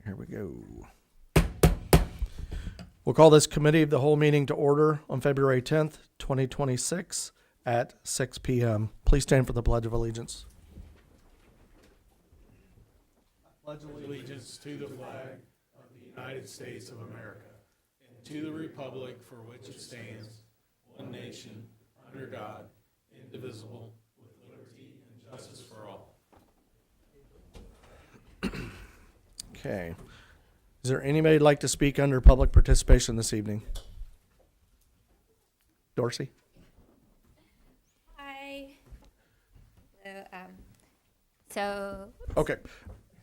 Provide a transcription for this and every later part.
Here we go. We'll call this Committee of the Whole meeting to order on February 10th, 2026 at 6 p.m. Please stand for the Pledge of Allegiance. Pledge allegiance to the flag of the United States of America and to the republic for which it stands, one nation, under God, indivisible, with liberty and justice for all. Okay. Is there anybody who'd like to speak under public participation this evening? Dorsey? Hi. Hello. So, Okay.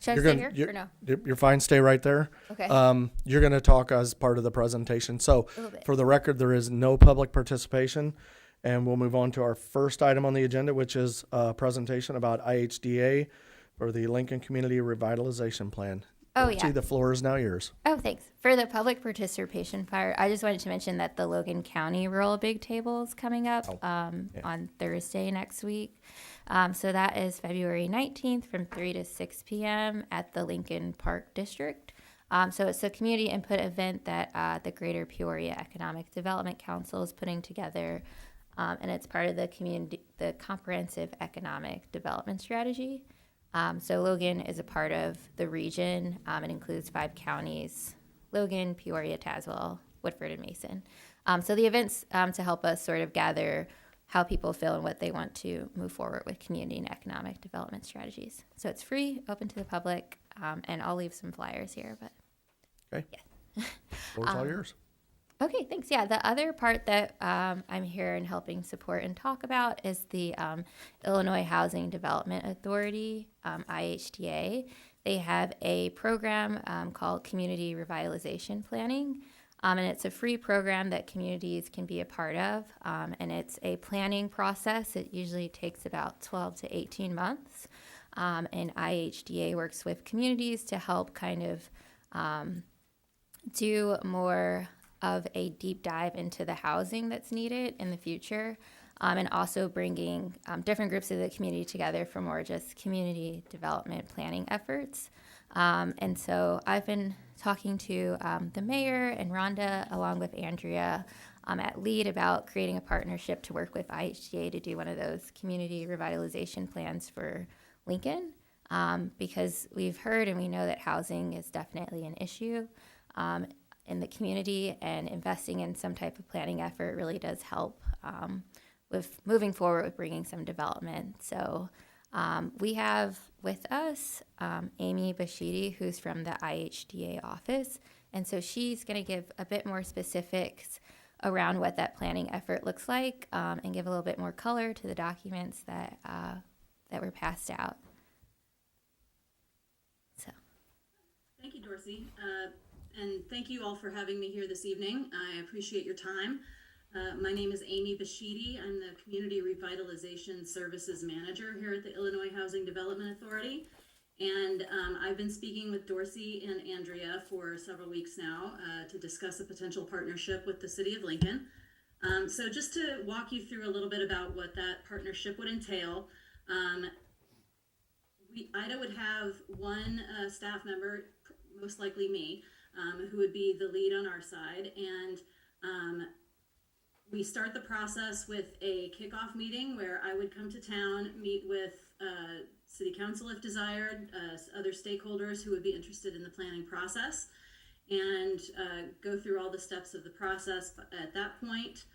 should I You're stay gonna- here or no? You're fine. Stay right there. Okay. You're going to talk as part of the presentation. So A little bit. for the record, there is no public participation. And we'll move on to our first item on the agenda, which is a presentation about IHDA for the Lincoln Community Revitalization Plan. Oh, Dorsey, yeah. the floor is now yours. Oh, thanks. For the public participation part, I just wanted to mention that the Logan County Rural Big Table is coming up on Thursday next week. So that is February 19th from 3 to 6 p.m. at the Lincoln Park District. So it's a community input event that the Greater Peoria Economic Development Council is putting together. And it's part of the Comprehensive Economic Development Strategy. So Logan is a part of the region. It includes 5 counties: Logan, Peoria, Tazewell, Woodford, and Mason. So the event's to help us sort of gather how people feel and what they want to move forward with community and economic development strategies. So it's free, open to the public, and I'll leave some flyers here. But Okay. yeah. Floor's all yours. Okay, thanks. Yeah, the other part that I'm here and helping support and talk about is the Illinois Housing Development Authority, IHDA. They have a program called Community Revitalization Planning, and it's a free program that communities can be a part of, and it's a planning process. It usually takes about 12 to 18 months, and IHDA works with communities to help kind of do more of a deep dive into the housing that's needed in the future, and also bringing different groups of the community together for more just community development planning efforts. And so I've been talking to the mayor and Rhonda along with Andrea at LEAD about creating a partnership to work with IHDA to do one of those community revitalization plans for Lincoln, because we've heard and we know that housing is definitely an issue in the community, and investing in some type of planning effort really does help with moving forward with bringing some development. So we have with us Amy Bashidi, who's from the IHDA office, and so she's going to give a bit more specifics around what that planning effort looks like, and give a little bit more color to the documents that were passed out. So, Thank you, Dorsey. And thank you all for having me here this evening. I appreciate your time. My name is Amy Bashidi. I'm the Community Revitalization Services Manager here at the Illinois Housing Development Authority. And I've been speaking with Dorsey and Andrea for several weeks now to discuss a potential partnership with the City of Lincoln. So just to walk you through a little bit about what that partnership would entail, IDA would have one staff member, most likely me, who would be the lead on our side. And we start the process with a kickoff meeting where I would come to town, meet with City Council if desired, other stakeholders who would be interested in the planning process, and go through all the steps of the process. At that point,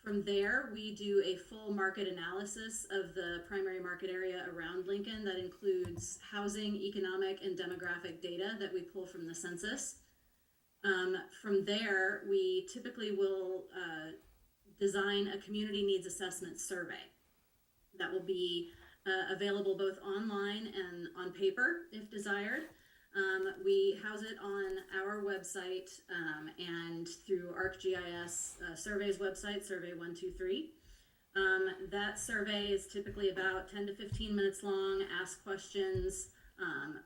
from there, we do a full market analysis of the primary market area around Lincoln. That includes housing, economic, and demographic data that we pull from the census. From there, we typically will design a community needs assessment survey that will be available both online and on paper if desired. We house it on our website and through ArcGIS Survey's website, Survey 123. That survey is typically about 10 to 15 minutes long, asks questions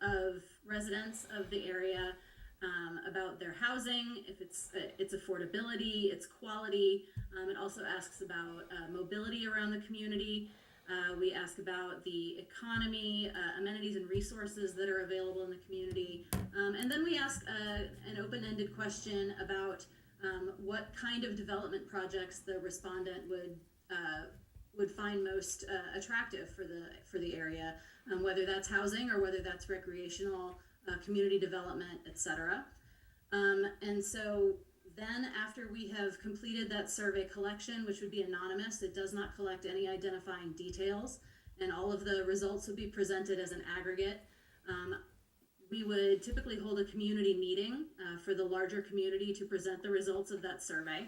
of residents of the area about their housing, if its affordability, its quality. It also asks about mobility around the community, We ask about the economy, amenities and resources that are available in the community. And then we ask an open-ended question about what kind of development projects the respondent would find most attractive for the area, whether that's housing or whether that's recreational, community development, etc. And so then after we have completed that survey collection, which would be anonymous, it does not collect any identifying details, and all of the results would be presented as an aggregate. We would typically hold a community meeting for the larger community to present the results of that survey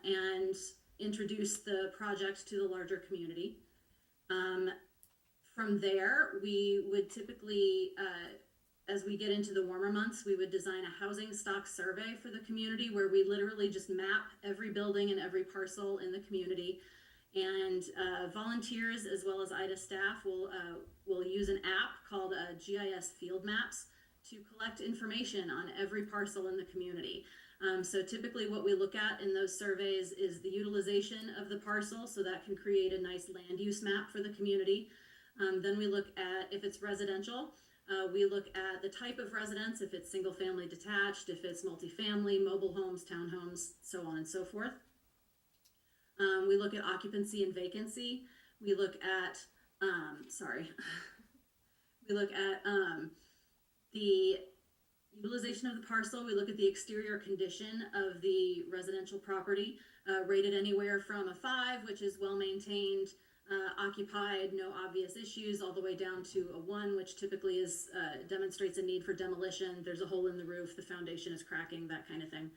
and introduce the project to the larger community. From there, we would typically, as we get into the warmer months, we would design a housing stock survey for the community where we literally just map every building and every parcel in the community. And volunteers as well as IDA staff will use an app called GIS Field Maps to collect information on every parcel in the community. So typically what we look at in those surveys is the utilization of the parcel, so that can create a nice land use map for the community. Then we look at, if it's residential, we look at the type of residence, if it's single family detached, if it's multifamily, mobile homes, townhomes, so on and so forth. We look at occupancy and vacancy. We look at, we look at the utilization of the parcel. We look at the exterior condition of the residential property, rated anywhere from a 5, which is well maintained, occupied, no obvious issues, all the way down to a 1, which typically is demonstrates a need for demolition. There's a hole in the roof, the foundation is cracking, that kind of thing.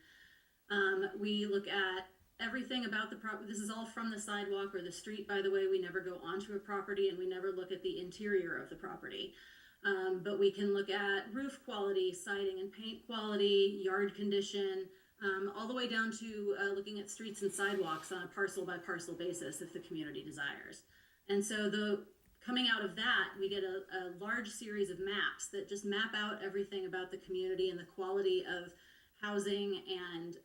We look at everything about the property. This is all from the sidewalk or the street, by the way. We never go onto a property, and we never look at the interior of the property. But we can look at roof quality, siding and paint quality, yard condition, all the way down to looking at streets and sidewalks on a parcel by parcel basis if the community desires. And so coming out of that, we get a large series of maps that just map out everything about the community and the quality of housing and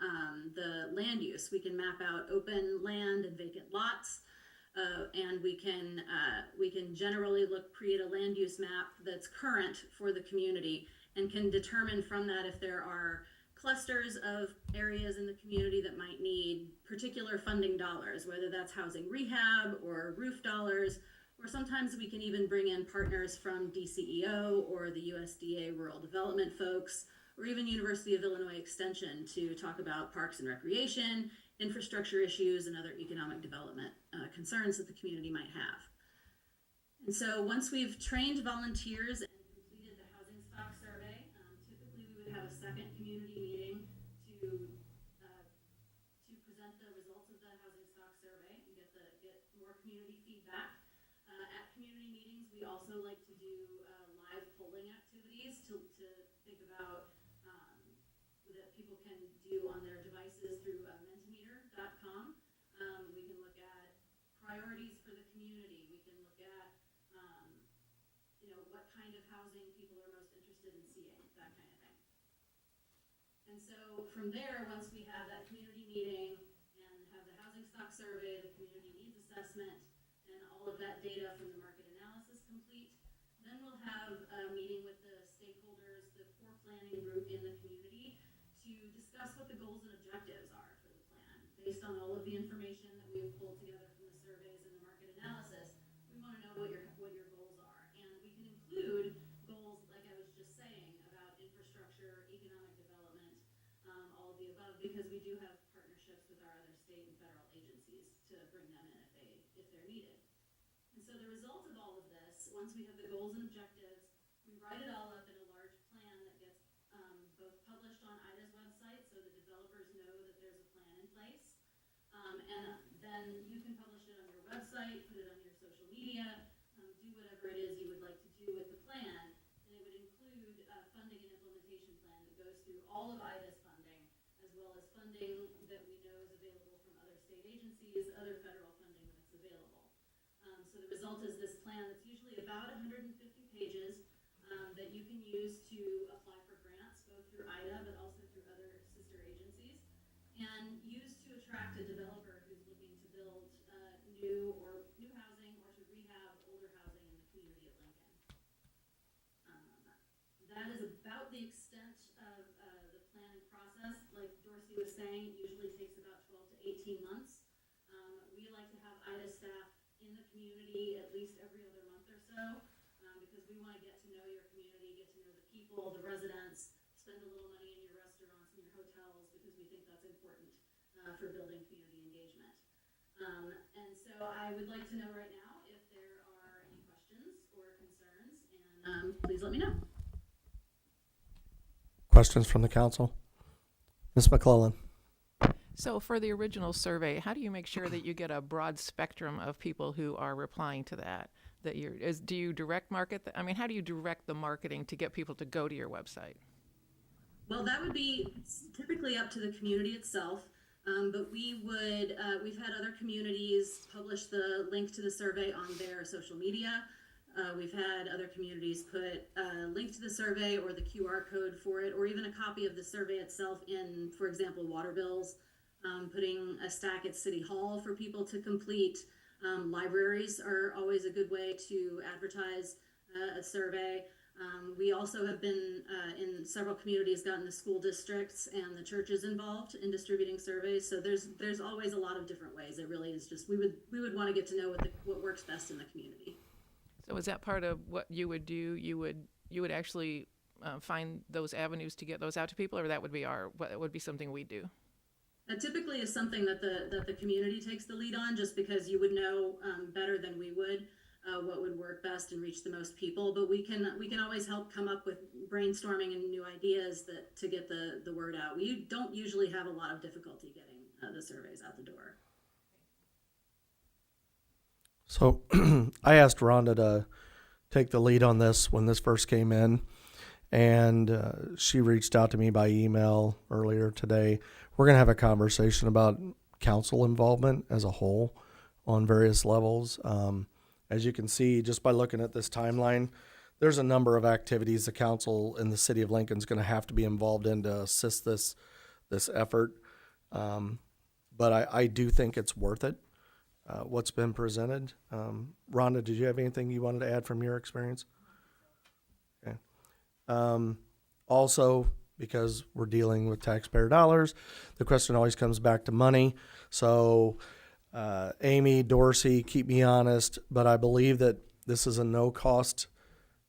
the land use. We can map out open land and vacant lots. And we can generally create a land use map that's current for the community and can determine from that if there are clusters of areas in the community that might need particular funding dollars, whether that's housing rehab or roof dollars, or sometimes we can even bring in partners from DCEO or the USDA rural development folks, or even University of Illinois Extension to talk about parks and recreation, infrastructure issues, and other economic development concerns that the community might have. And so once we've trained volunteers and completed the housing stock survey, typically we would have a second community meeting to present the results of the housing stock survey and get more community feedback. At community meetings, we also like to do live polling activities to think about that people can do on their devices through Mentimeter.com. We can look at priorities for the community. We can look at, what kind of housing people are most interested in seeing, that kind of thing. And so from there, once we have that community meeting and have the housing stock survey, the community needs assessment, and all of that data from the market analysis complete, then we'll have a meeting with the stakeholders, the core planning group in the community, to discuss what the goals and objectives are for the plan. Based on all of the information that we've pulled together from the surveys and the market analysis, we want to know what your goals are. And we can include goals, like I was just saying, about infrastructure, economic development, all of the above, because we do have partnerships with our other state and federal agencies to bring them in if they're needed. And so the result of all of this, once we have the goals and objectives, we write it all up in a large plan that gets both published on IDA's website so the developers know that there's a plan in place. And then you can publish it on your website, put it on your social media, do whatever it is you would like to do with the plan. And it would include a funding and implementation plan that goes through all of IDA's funding, as well as funding that we know is available from other state agencies, other federal funding that's available. So the result is this plan that's usually about 150 pages that you can use to apply for grants, both through IDA but also through other sister agencies, and use to attract a developer who's looking to build new housing community at least every other month or so, because we want to get to know your community, get to know the people, the residents, spend a little money in your restaurants and your hotels, because we think that's important for building community engagement. And so I would like to know right now if there are any questions or concerns, and please let me know. Questions from the council? Ms. McClellan? So for the original survey, how do you make sure that you get a broad spectrum of people who are replying to that? Do you direct market? I mean, how do you direct the marketing to get people to go to your website? Well, that would be typically up to the community itself. But we've had other communities publish the link to the survey on their social media. We've had other communities put a link to the survey or the QR code for it, or even a copy of the survey itself in, for example, water bills, putting a stack at City Hall for people to complete. Libraries are always a good way to advertise a survey. We also have been in several communities, gotten the school districts and the churches involved in distributing surveys. So there's always a lot of different ways. It really is just we would want to get to know what works best in the community. So is that part of what you would do? You would actually find those avenues to get those out to people, or that would be something we do? That typically is something that the community takes the lead on, just because you would know better than we would what would work best and reach the most people. But we can always help come up with brainstorming and new ideas to get the word out. We don't usually have a lot of difficulty getting the surveys out the door. So I asked Rhonda to take the lead on this when this first came in, and she reached out to me by email earlier today. We're going to have a conversation about council involvement as a whole on various levels. As you can see, just by looking at this timeline, there's a number of activities the council in the city of Lincoln is going to have to be involved in to assist this effort. But I do think it's worth it. What's been presented. Rhonda, did you have anything you wanted to add from your experience? Okay. Also, because we're dealing with taxpayer dollars, the question always comes back to money. So, Amy, Dorsey, keep me honest, but I believe that this is a no-cost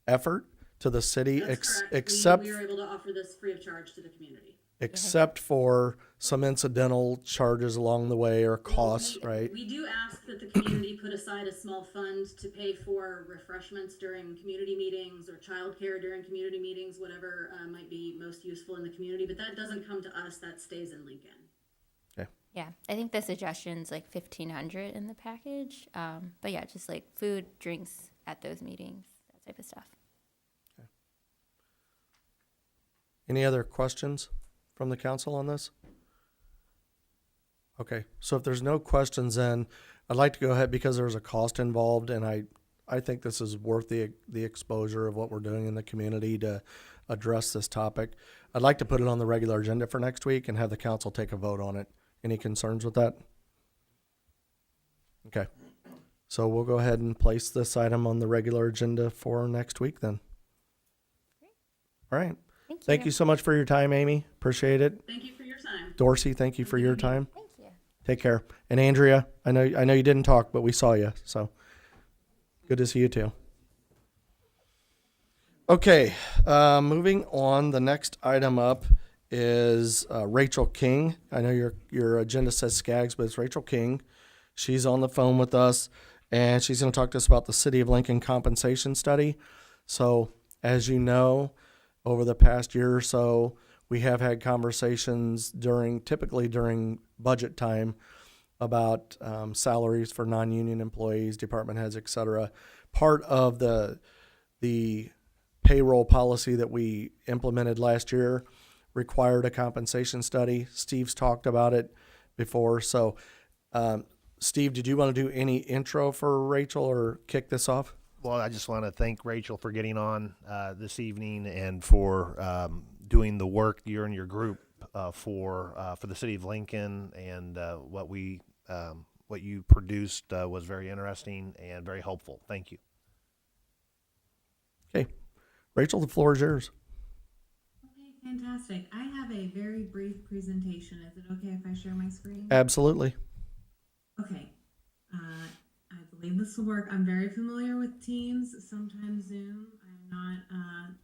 effort to the city, That's correct. except we are able to offer this free of charge to the community. except for some incidental charges along the way or costs, right? We do ask that the community put aside a small fund to pay for refreshments during community meetings or childcare during community meetings, whatever might be most useful in the community. But that doesn't come to us. That stays in Lincoln. Okay. Yeah, I think the suggestion's like $1,500 in the package. But yeah, just like food, drinks at those meetings, that type of stuff. Any other questions from the council on this? Okay, so if there's no questions, then I'd like to go ahead, because there's a cost involved, and I think this is worth the exposure of what we're doing in the community to address this topic. I'd like to put it on the regular agenda for next week and have the council take a vote on it. Any concerns with that? Okay, so we'll go ahead and place this item on the regular agenda for next week then. All right. Thank you so much for your time, Amy. Appreciate it. Thank you for your time. Dorsey, thank you for your time. Thank you. Take care. And Andrea, I know you didn't talk, but we saw you, so good to see you too. Okay, moving on. The next item up is Rachel King. I know your agenda says Skaggs, but it's Rachel King. She's on the phone with us, and she's going to talk to us about the City of Lincoln compensation study. So, as you know, over the past year or so, we have had conversations typically during budget time about salaries for non-union employees, department heads, et cetera. Part of the payroll policy that we implemented last year required a compensation study. Steve's talked about it before. So, Steve, did you want to do any intro for Rachel or kick this off? Well, I just want to thank Rachel for getting on this evening and for doing the work you and your group for the city of Lincoln, and what you produced was very interesting and very helpful. Thank you. Okay, Rachel, the floor is yours. Okay, fantastic. I have a very brief presentation. Is it okay if I share my screen? Absolutely. Okay. I Hopefully this will work. I'm very familiar with Teams, sometimes Zoom. I'm not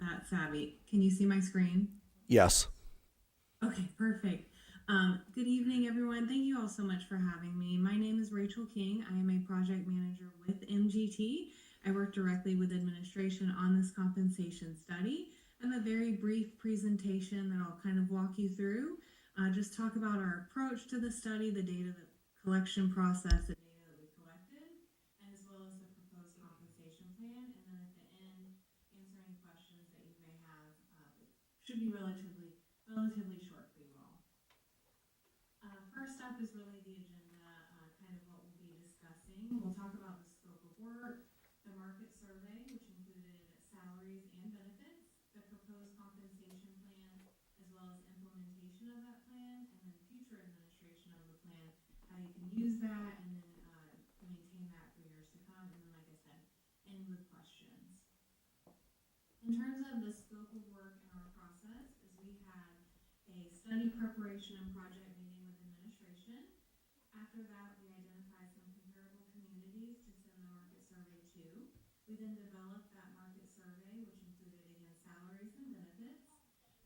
that savvy. Can you see my screen? Yes. Okay, perfect. Good evening, everyone. Thank you all so much for having me. My name is Rachel King. I am a project manager with MGT. I work directly with administration on this compensation study. I have a very brief presentation that I'll kind of walk you through. Just talk about our approach to the study, the data collection process, the data that we collected, as well as the proposed compensation plan. And then at the end, answer any questions that you may have. Should be relatively short for you all. First up is really the agenda, kind of what we'll be discussing. We'll talk about the scope of work, the market survey, which included salaries and benefits, the proposed compensation plan, as well as implementation of that plan, and then future administration of the plan, how you can use that, and then maintain that for years to come. And then, like I said, end with questions. In terms of the scope of work in our process, is we had a study preparation and project meeting with administration. After that, we identified some comparable communities to send the market survey to. We then developed that market survey, which included, again, salaries and benefits.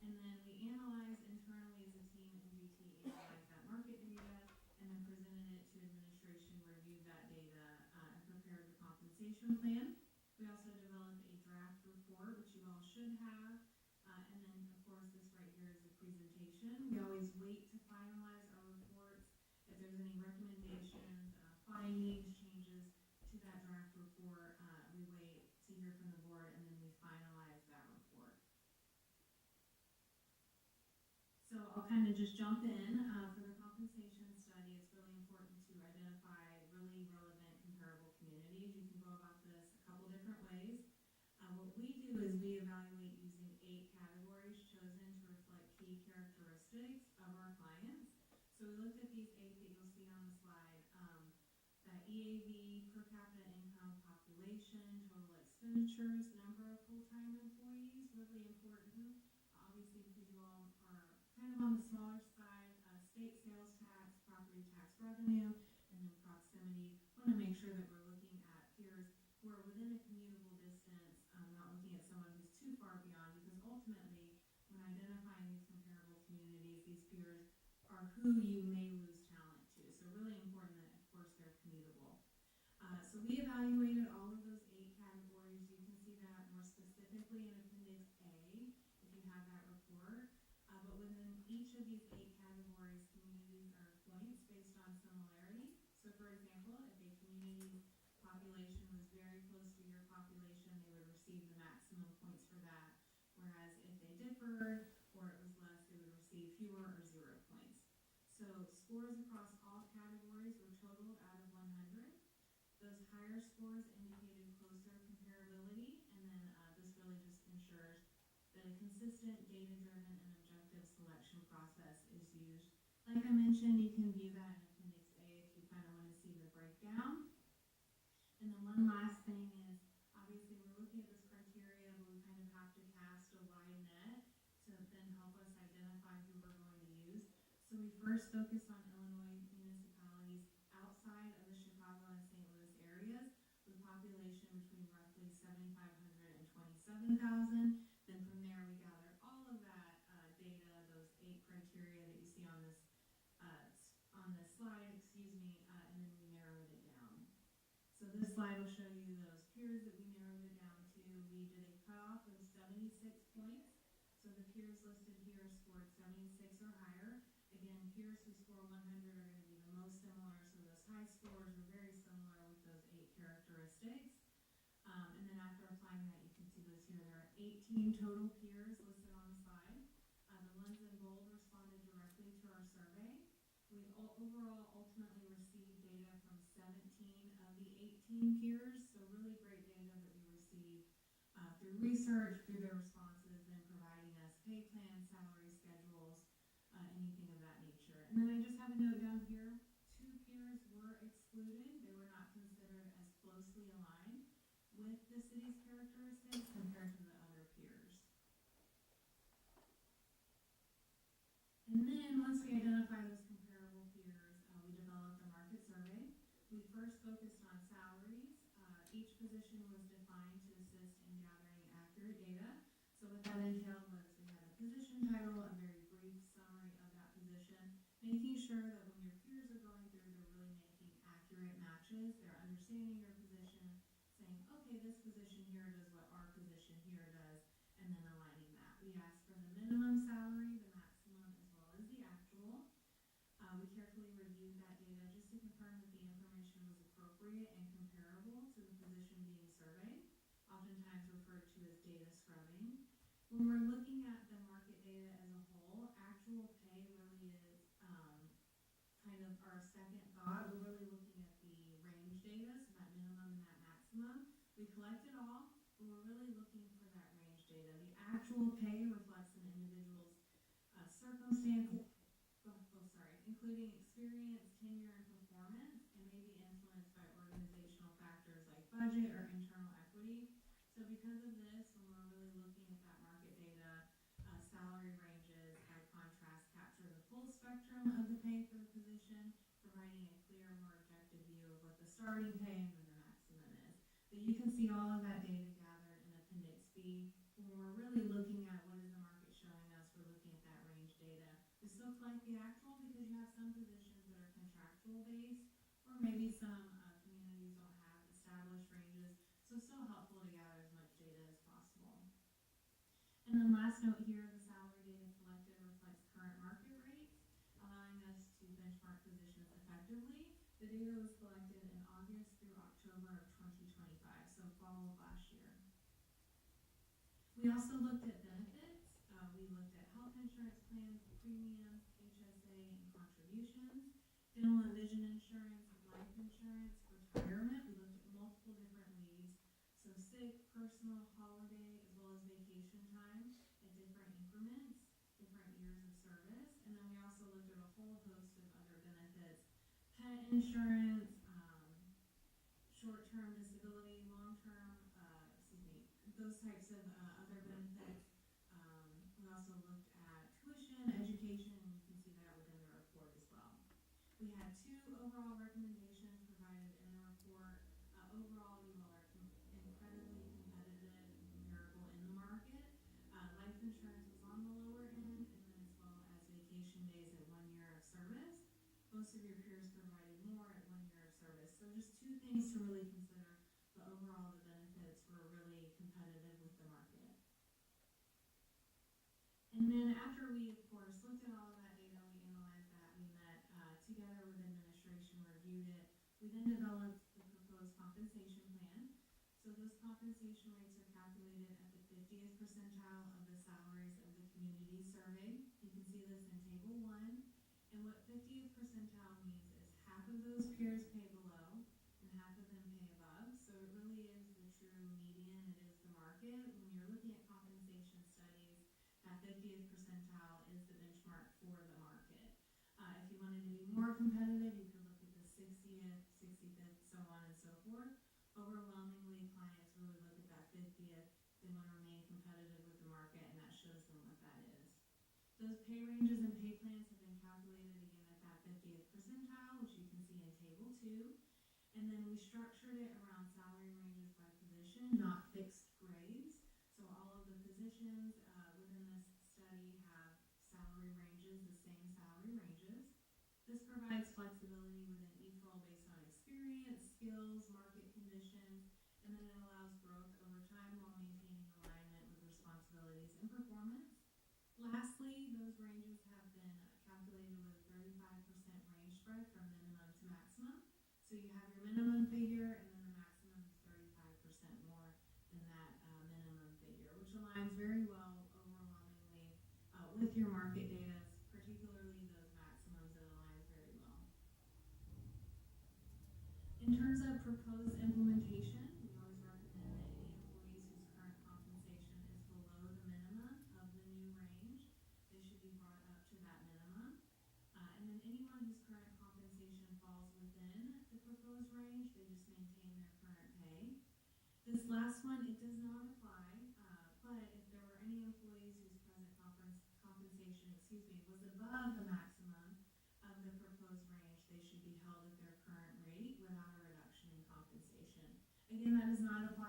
And then we analyzed internally as a team, MGT analyzed that market data, and then presented it to administration, reviewed that data, and prepared the compensation plan. We also developed a draft report, which you all should have. And then, of course, this right here is a presentation. We always wait to finalize our reports. If there's any recommendations, findings, changes to that draft report, we wait to hear from the board, and then we finalize that report. So I'll kind of just jump in. For the compensation study, it's really important to identify really relevant comparable communities. You can go about this a couple different ways. What we do is we evaluate using 8 categories chosen to reflect key characteristics of our clients. So we looked at these 8 that you'll see on the slide. That EAV, per capita income, population, total expenditures, number of full-time employees, really important. Obviously, because you all are kind of on the smaller side, state sales tax, property tax revenue, and then proximity. Want to make sure that we're looking at peers who are within a commutable distance, not looking at someone who's too far beyond, because ultimately, when identifying these comparable communities, these peers are who you may lose talent to. So really important that, of course, they're commutable. So we evaluated all of those 8 categories. You can see that more specifically in Appendix A, if you have that report. But within each of these 8 categories, communities earn points based on similarity. So for example, if a community's population was very close to your population, they would receive the maximum points for that. Whereas if they differed or it was less, they would receive fewer or 0 points. So scores across all categories were totaled out of 100. Those higher scores indicated closer comparability, and then this really just ensures that a consistent, data-driven, and objective selection process is used. Like I mentioned, you can view that in Appendix A if you kind of want to see the breakdown. And then one last thing is, obviously we're looking at this criteria, but we kind of have to cast a wide net to then help us identify who we're going to use. So we first focused on Illinois municipalities outside of the Chicago and St. Louis areas with population between roughly 7,500 and 27,000. Then from there we gathered all of that data, those 8 criteria that you see on this slide, and then we narrowed it down. So this slide will show you those peers that we narrowed it down to. We did a cutoff of 76 points. So the peers listed here scored 76 or higher. Again, peers who score 100 are going to be the most similar. So those high scores are very similar with those 8 characteristics. And then after applying that, you can see this here. There are 18 total peers listed on the slide. The ones in bold responded directly to our survey. We overall ultimately received data from 17 of the 18 peers, so really great data that we received through research, through their responses, and providing us pay plans, salary schedules, anything of that nature. And then I just have a note down here, 2 peers were excluded. They were not considered as closely aligned with the city's characteristics compared to the other peers. And then once we identify those comparable peers, we developed a market survey. We first focused on salaries, position was defined to assist in gathering accurate data. So what that entailed was we had a position title, a very brief summary of that position, making sure that when your peers are going through, they're really making accurate matches, they're understanding your position, saying, okay, this position here does what our position here does, and then aligning that. We asked for the minimum salary, the maximum, as well as the actual. We carefully reviewed that data just to confirm that the information was appropriate and comparable to the position being surveyed, oftentimes referred to as data scrubbing. When we're looking at the market data as a whole, actual pay really is kind of our second thought. We're really looking at the range data, so that minimum and that maximum. We collect it all, but we're really looking for that range data. The actual pay reflects an individual's circumstances, including experience, tenure, and performance, and may be influenced by organizational factors like budget or internal equity. So because of this, when we're really looking at that market data, salary ranges, by contrast, capture the full spectrum of the pay for the position, providing a clear, more objective view of what the starting pay and then the maximum is. But you can see all of that data gathered in Appendix B. When we're really looking at what is the market showing us, we're looking at that range data. We still collect the actual because you have some positions that are contractual based, or maybe some communities don't have established ranges, so it's still helpful to gather as much data as possible. And then last note here, the salary data collected reflects current market rates, allowing us to benchmark positions effectively. The data was collected in August through October of 2025, so fall of last year. We also looked at benefits. We looked at health insurance plans, premiums, HSA, and contributions, dental and vision insurance, life insurance, retirement. We looked at multiple different leaves, so sick, personal, holiday, as well as vacation time at different increments, different years of service. And then we also looked at a whole host of other benefits, pet insurance, short-term disability, long-term, those types of other benefits. We also looked at tuition, education, and you can see that within the report as well. We had 2 overall recommendations provided in the report. Overall, you all are incredibly competitive and comparable in the market. Life insurance was on the lower end, and then as well as vacation days at 1 year of service. Most of your peers provided more at 1 year of service. So just 2 things to really consider, but overall the benefits were really competitive with the market. And then after we, of course, looked at all of that data, we analyzed that, we met together with administration, reviewed it. We then developed the proposed compensation plan. So those compensation rates are calculated at the 50th percentile of the salaries of the community surveyed. You can see this in Table 1. And what 50th percentile means is half of those peers pay below and half of them pay above. So it really is the true median, it is the market. When you're looking at compensation studies, that 50th percentile is the benchmark for the market. If you wanted to be more competitive, you could look at the 60th, 65th, so on and so forth. Overwhelmingly, clients really look at that 50th. They want to remain competitive with the market, and that shows them what that is. Those pay ranges and pay plans have been calculated again at that 50th percentile, which you can see in Table 2. And then we structured it around salary ranges by position, not fixed grades. So all of the positions within this study have salary ranges, the same salary ranges. This provides flexibility within each role based on experience, skills, market conditions, and then it allows growth over time while maintaining alignment with responsibilities and performance. Lastly, those ranges have been calculated with a 35% range spread from minimum to maximum. So you have your minimum figure, and then the maximum is 35% more than that minimum figure, which aligns very well overwhelmingly with your market data, particularly those maximums. It aligns very well. In terms of proposed implementation, we always recommend that any employees whose current compensation is below the minimum of the new range, they should be brought up to that minimum. And then anyone whose current compensation falls within the proposed range, they just maintain their current pay. This last one, it does not apply, but if there were any employees whose present compensation was above the maximum of the proposed range, they should be held at their current rate without a reduction in compensation. Again, that does not apply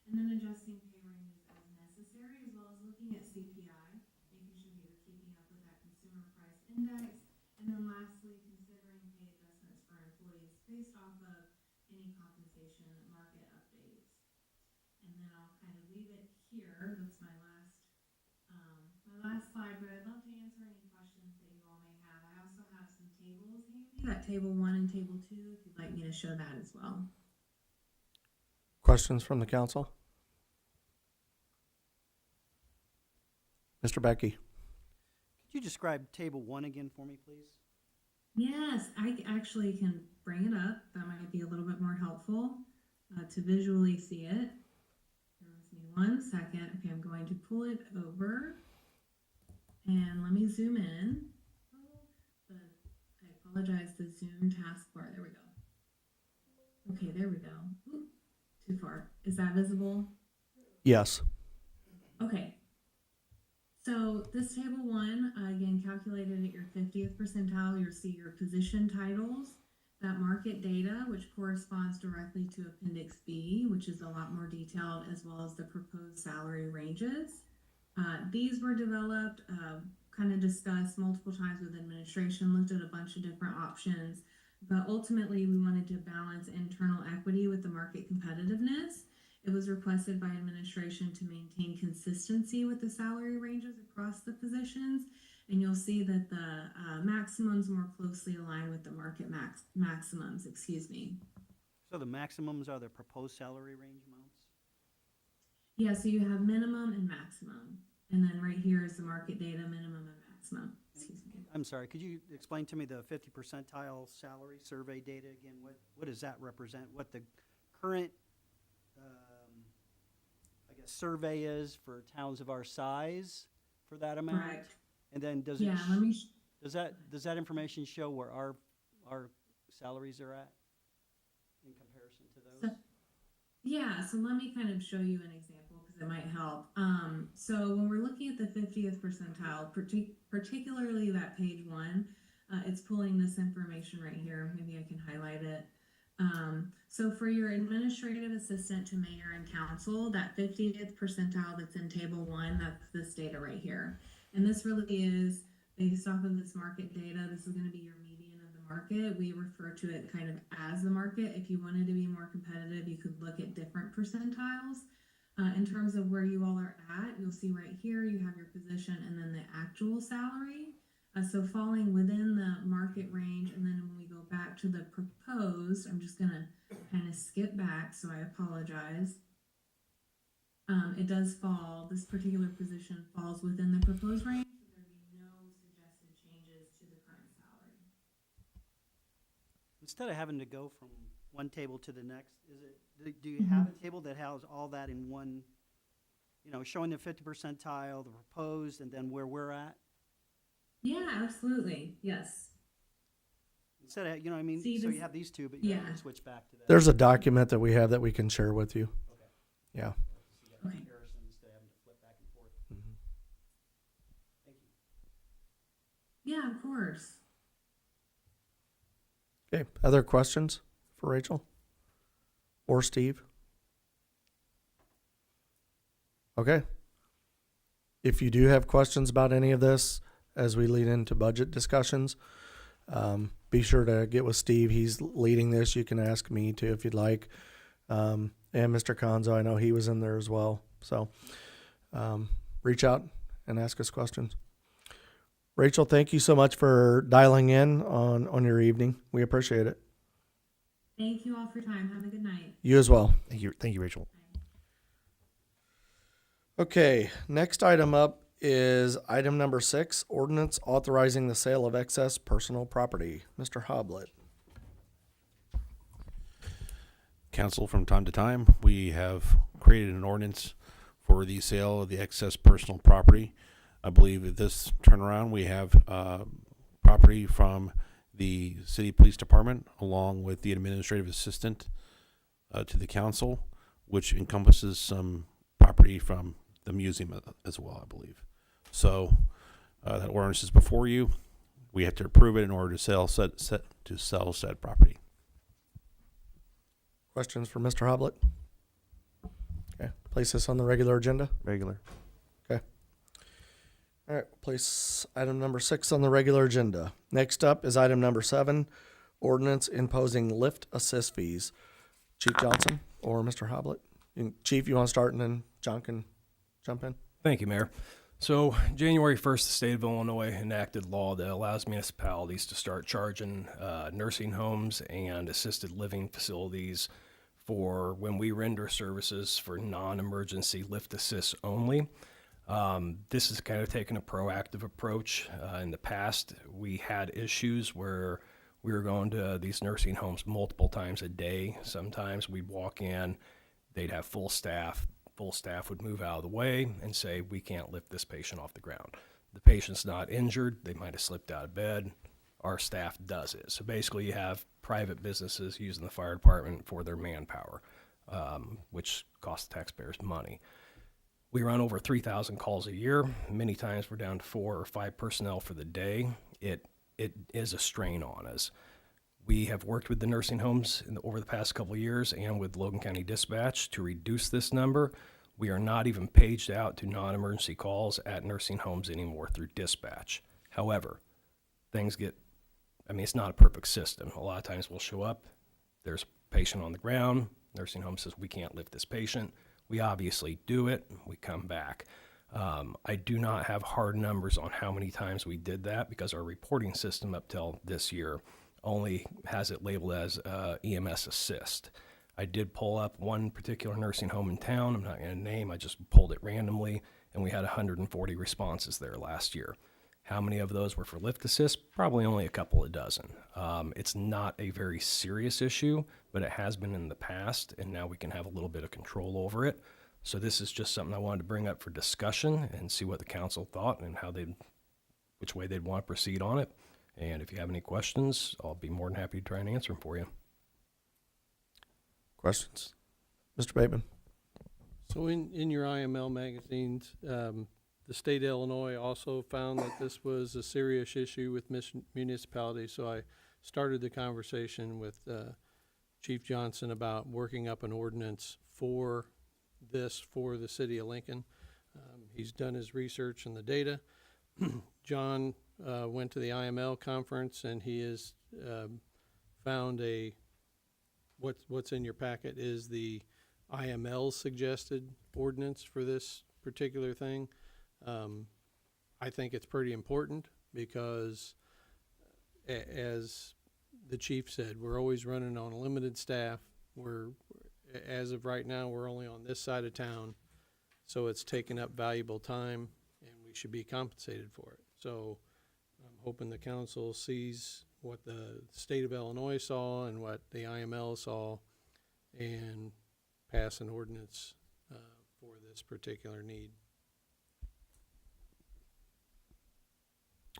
and then adjusting pay ranges as necessary, as well as looking at CPI, making sure that you're keeping up with that consumer price index, and then lastly, considering pay adjustments for employees based off of any compensation market updates. And then I'll kind of leave it here. That's my last slide, but I'd love to answer any questions that you all may have. I also have some tables handy, that table 1 and table 2, if you'd like me to show that as well. Questions from the council? Mr. Becky? Could you describe table 1 again for me, please? Yes, I actually can bring it up. That might be a little bit more helpful to visually see it. Bear with me 1 second. Okay, I'm going to pull it over. And let me zoom in. I apologize, the Zoom taskbar. There we go. Okay, there we go. Ooh, too far. Is that visible? Yes. Okay. So this table 1, again, calculated at your 50th percentile, you'll see your position titles, that market data, which corresponds directly to Appendix B, which is a lot more detailed, as well as the proposed salary ranges. These were developed, kind of discussed multiple times with administration, looked at a bunch of different options, but ultimately we wanted to balance internal equity with the market competitiveness. It was requested by administration to maintain consistency with the salary ranges across the positions, and you'll see that the maximums more closely align with the market maximums, excuse me. So the maximums are the proposed salary range amounts? Yeah, so you have minimum and maximum, and then right here is the market data, minimum and maximum, excuse me. I'm sorry, could you explain to me the 50 percentile salary survey data again? What does that represent? What the current, I guess, survey is for towns of our size for that amount? Correct. And then does it, Yeah, let me, does that information show where our salaries are at in comparison to those? yeah, so let me kind of show you an example because it might help. So when we're looking at the 50th percentile, particularly that page 1, it's pulling this information right here. Maybe I can highlight it. So for your administrative assistant to mayor and council, that 50th percentile that's in table 1, that's this data right here. And this really is based off of this market data. This is going to be your median of the market. We refer to it kind of as the market. If you wanted to be more competitive, you could look at different percentiles. In terms of where you all are at, you'll see right here, you have your position and then the actual salary. So falling within the market range, and then when we go back to the proposed, I'm just gonna kind of skip back, so I apologize. It does fall, this particular position falls within the proposed range, so there'd be no suggested changes to the current salary. Instead of having to go from one table to the next, do you have a table that has all that in one, showing the 50 percentile, the proposed, and then where we're at? Yeah, absolutely, yes. Instead of, See, so this- you have these two, but you have yeah. to switch back to that. There's a document that we have that we can share with you. Okay. Yeah. So you have Okay. comparisons instead of having to flip back and forth. Thank you. Yeah, of course. Okay. Other questions for Rachel or Steve? Okay. If you do have questions about any of this as we lead into budget discussions, be sure to get with Steve. He's leading this. You can ask me too if you'd like. And Mr. Conzo, I know he was in there as well. So reach out and ask us questions. Rachel, thank you so much for dialing in on your evening. We appreciate it. Thank you all for your time. Have a good night. You as well. Thank you, Rachel. Okay, next item up is item number 6, ordinance authorizing the sale of excess personal property. Mr. Hoblet. Council, from time to time, we have created an ordinance for the sale of the excess personal property. I believe at this turnaround, we have property from the city police department along with the administrative assistant to the council, which encompasses some property from the museum as well, I believe. So that ordinance is before you. We have to approve it in order to sell said property. Questions for Mr. Hoblet? Okay, place this on the regular agenda. Regular. All right, place item number 6 on the regular agenda. Next up is item number 7, ordinance imposing lift assist fees. Chief Johnson or Mr. Hoblet? Chief, you want to start and then John can jump in? Thank you, Mayor. So January 1st, the state of Illinois enacted law that allows municipalities to start charging nursing homes and assisted living facilities for when we render services for non-emergency lift assist only. This is kind of taking a proactive approach. In the past, we had issues where we were going to these nursing homes multiple times a day. Sometimes we'd walk in, they'd have full staff. Full staff would move out of the way and say, we can't lift this patient off the ground. The patient's not injured. They might have slipped out of bed. Our staff does it. So basically you have private businesses using the fire department for their manpower, which costs taxpayers money. We run over 3,000 calls a year. Many times we're down to 4 or 5 personnel for the day. It is a strain on us. We have worked with the nursing homes over the past couple of years and with Logan County Dispatch to reduce this number. We are not even paged out to non-emergency calls at nursing homes anymore through dispatch. However, it's not a perfect system. A lot of times we'll show up, there's a patient on the ground, nursing home says, we can't lift this patient. We obviously do it, we come back. I do not have hard numbers on how many times we did that because our reporting system up till this year only has it labeled as EMS assist. I did pull up one particular nursing home in town. I'm not going to name, I just pulled it randomly, and we had 140 responses there last year. How many of those were for lift assist? Probably only a couple of dozen. It's not a very serious issue, but it has been in the past, and now we can have a little bit of control over it. So this is just something I wanted to bring up for discussion and see what the council thought and which way they'd want to proceed on it. And if you have any questions, I'll be more than happy to try and answer them for you. Questions? Mr. Bateman? So in your IML magazines, the state of Illinois also found that this was a serious issue with municipalities. So I started the conversation with Chief Johnson about working up an ordinance for the city of Lincoln. He's done his research and the data. John went to the IML conference and he has found what's in your packet is the IML suggested ordinance for this particular thing. I think it's pretty important because as the chief said, we're always running on a limited staff. As of right now, we're only on this side of town, so it's taken up valuable time and we should be compensated for it. So I'm hoping the council sees what the state of Illinois saw and what the IML saw and pass an ordinance for this particular need.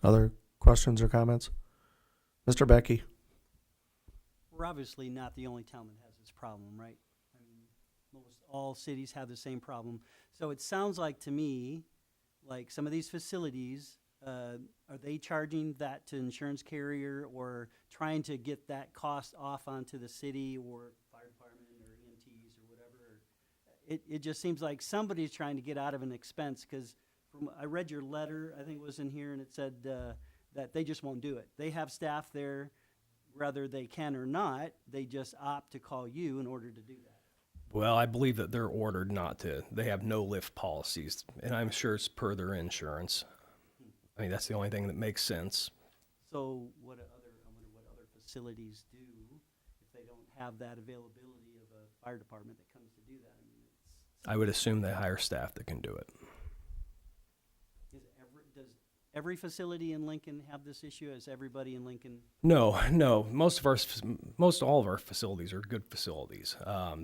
Other questions or comments? Mr. Becky? We're obviously not the only town that has this problem, right? I mean, most all cities have the same problem. So it sounds like to me, like some of these facilities, are they charging that to insurance carrier or trying to get that cost off onto the city or fire department or EMTs or whatever? It just seems like somebody's trying to get out of an expense because I read your letter, I think it was in here, and it said that they just won't do it. They have staff there, whether they can or not, they just opt to call you in order to do that. Well, I believe that they're ordered not to. They have no lift policies, and I'm sure it's per their insurance. I mean, that's the only thing that makes sense. So I wonder what other facilities do if they don't have that availability of a fire department that comes to do that. I mean, I would assume they hire staff that can do it. does every facility in Lincoln have this issue? Is everybody in Lincoln? No. Most all of our facilities are good facilities.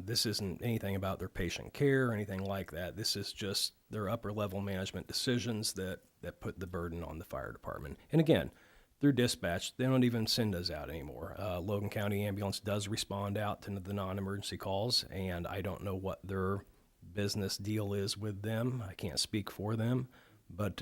This isn't anything about their patient care or anything like that. This is just their upper level management decisions that put the burden on the fire department. And again, through dispatch, they don't even send us out anymore. Logan County Ambulance does respond out to the non-emergency calls, and I don't know what their business deal is with them. I can't speak for them, but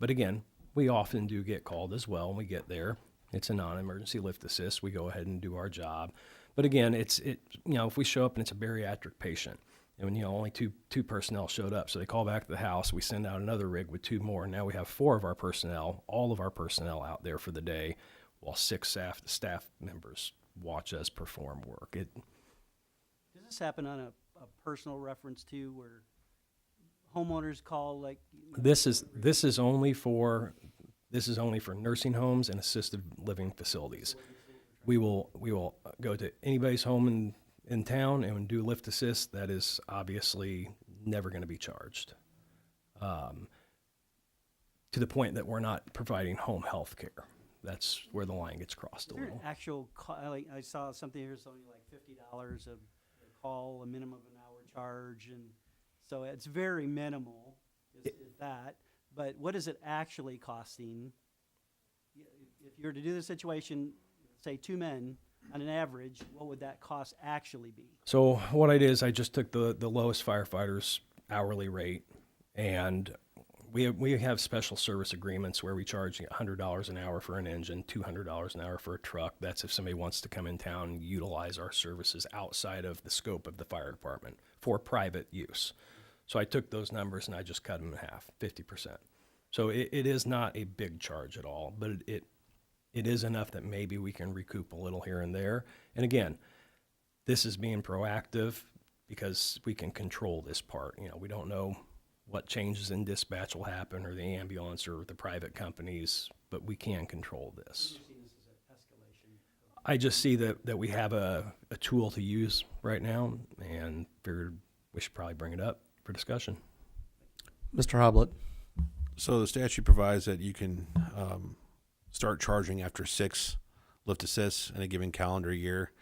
again, we often do get called as well when we get there. It's a non-emergency lift assist. We go ahead and do our job. But again, if we show up and it's a bariatric patient And only two personnel showed up. So they call back to the house. We send out another rig with 2 more. Now we have 4 of our personnel, all of our personnel out there for the day, while 6 staff members watch us perform work. Does this happen on a personal reference too, where homeowners call like? This is only for nursing homes and assisted living facilities. We will go to anybody's home in town and do lift assist. That is obviously never going to be charged. To the point that we're not providing home health care. That's where the line gets crossed a Is there an little. actual, like, I saw something here, something like $50 a call, a minimum of an hour charge, and so it's very minimal, is that. But what is it actually costing? If you were to do the situation, say 2 men, on an average, what would that cost actually be? So what I did is I just took the lowest firefighter's hourly rate, and we have special service agreements where we charge $100 an hour for an engine, $200 an hour for a truck. That's if somebody wants to come in town and utilize our services outside of the scope of the fire department for private use. So I took those numbers and I just cut them in half, 50%. So it is not a big charge at all, but it is enough that maybe we can recoup a little here and there. And again, this is being proactive because we can control this part. We don't know what changes in dispatch will happen, or the ambulance, or the private companies, but we can control this. I just see that we have a tool to use right now, and figured we should probably bring it up for discussion. Mr. Hoblet. So the statute provides that you can start charging after 6 lift assists in a given calendar year.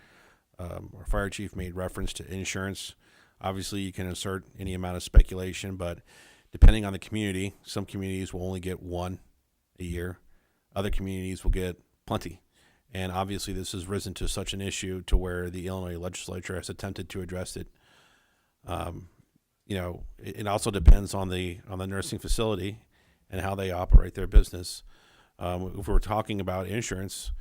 Our fire chief made reference to insurance. Obviously, you can insert any amount of speculation, but depending on the community, some communities will only get 1 a year. Other communities will get plenty. And obviously, this has risen to such an issue to where the Illinois legislature has attempted to address it. It also depends on the nursing facility and how they operate their business. If we're talking about insurance,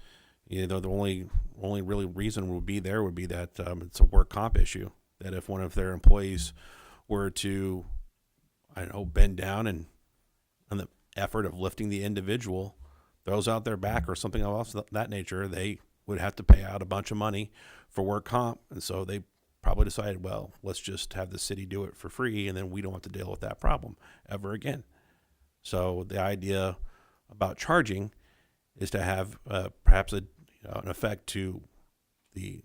the only really reason would be that it's a work comp issue. That if one of their employees were to, bend down and the effort of lifting the individual throws out their back or something else of that nature, they would have to pay out a bunch of money for work comp. And so they probably decided, well, let's just have the city do it for free, and then we don't have to deal with that problem ever again. So the idea about charging is to have perhaps an effect to the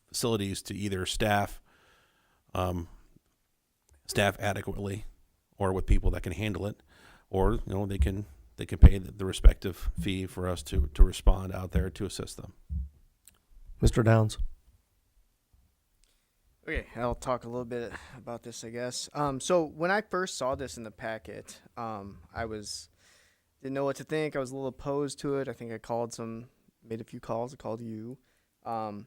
facilities to either staff adequately or with people that can handle it, or they can pay the respective fee for us to respond out there to assist them. Mr. Downs. Okay, I'll talk a little bit about this, I guess. So when I first saw this in the packet, didn't know what to think. I was a little opposed to it. I think made a few calls. I called you. And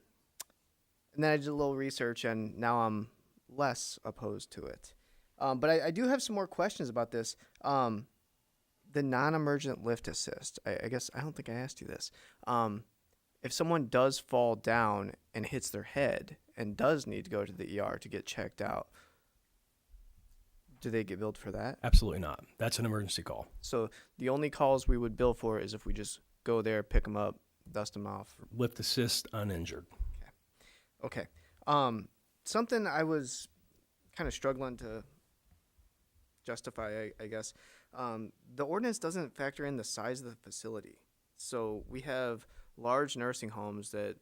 then I did a little research, and now I'm less opposed to it. But I do have some more questions about this. The non-emergent lift assist. I guess I don't think I asked you this. If someone does fall down and hits their head and does need to go to the ER to get checked out, do they get billed for that? Absolutely not. That's an emergency call. So the only calls we would bill for is if we just go there, pick them up, dust them off. Lift assist uninjured. Okay. Something I was kind of struggling to justify, I guess. The ordinance doesn't factor in the size of the facility. So we have large nursing homes that,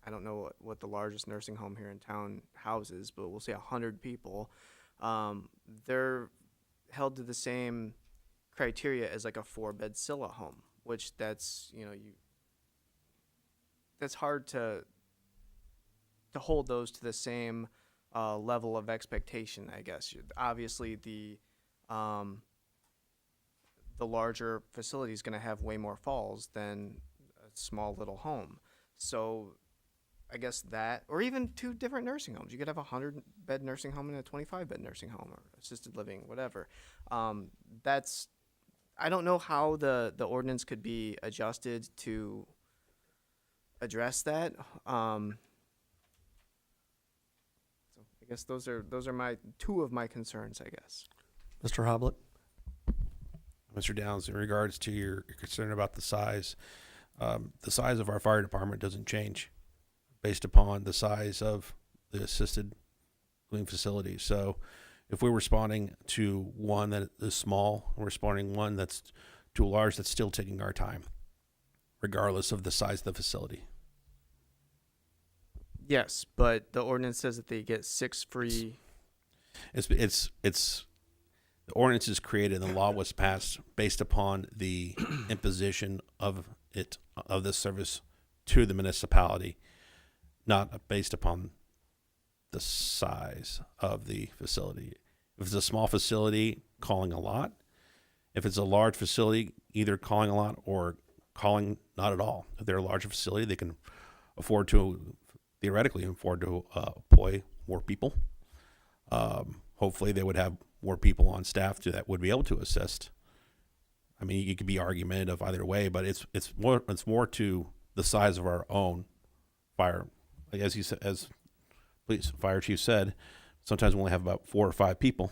I don't know what the largest nursing home here in town houses, but we'll say 100 people. They're held to the same criteria as like a 4-bed Scylla home, which that's hard to hold those to the same level of expectation, I guess. Obviously, the larger facility is going to have way more falls than a small little home. So I guess that, or even 2 different nursing homes. You could have a 100-bed nursing home and a 25-bed nursing home, or assisted living, whatever. I don't know how the ordinance could be adjusted to address that. So I guess those are my two of my concerns, I guess. Mr. Hoblet? Mr. Downs, in regards to your concern about the size of our fire department doesn't change based upon the size of the assisted living facility. So if we're responding to one that is small, we're responding one that's too large, that's still taking our time, regardless of the size of the facility. Yes, but the ordinance says that they get 6 free. It's the ordinance is created and the law was passed based upon the imposition of this service to the municipality, not based upon the size of the facility. If it's a small facility, calling a lot. If it's a large facility, either calling a lot or calling not at all. If they're a larger facility, they can theoretically afford to employ more people. Hopefully they would have more people on staff that would be able to assist. I mean, it could be argumentative either way, but it's more to the size of our own fire. Like as police fire chief said, sometimes we only have about 4 or 5 people,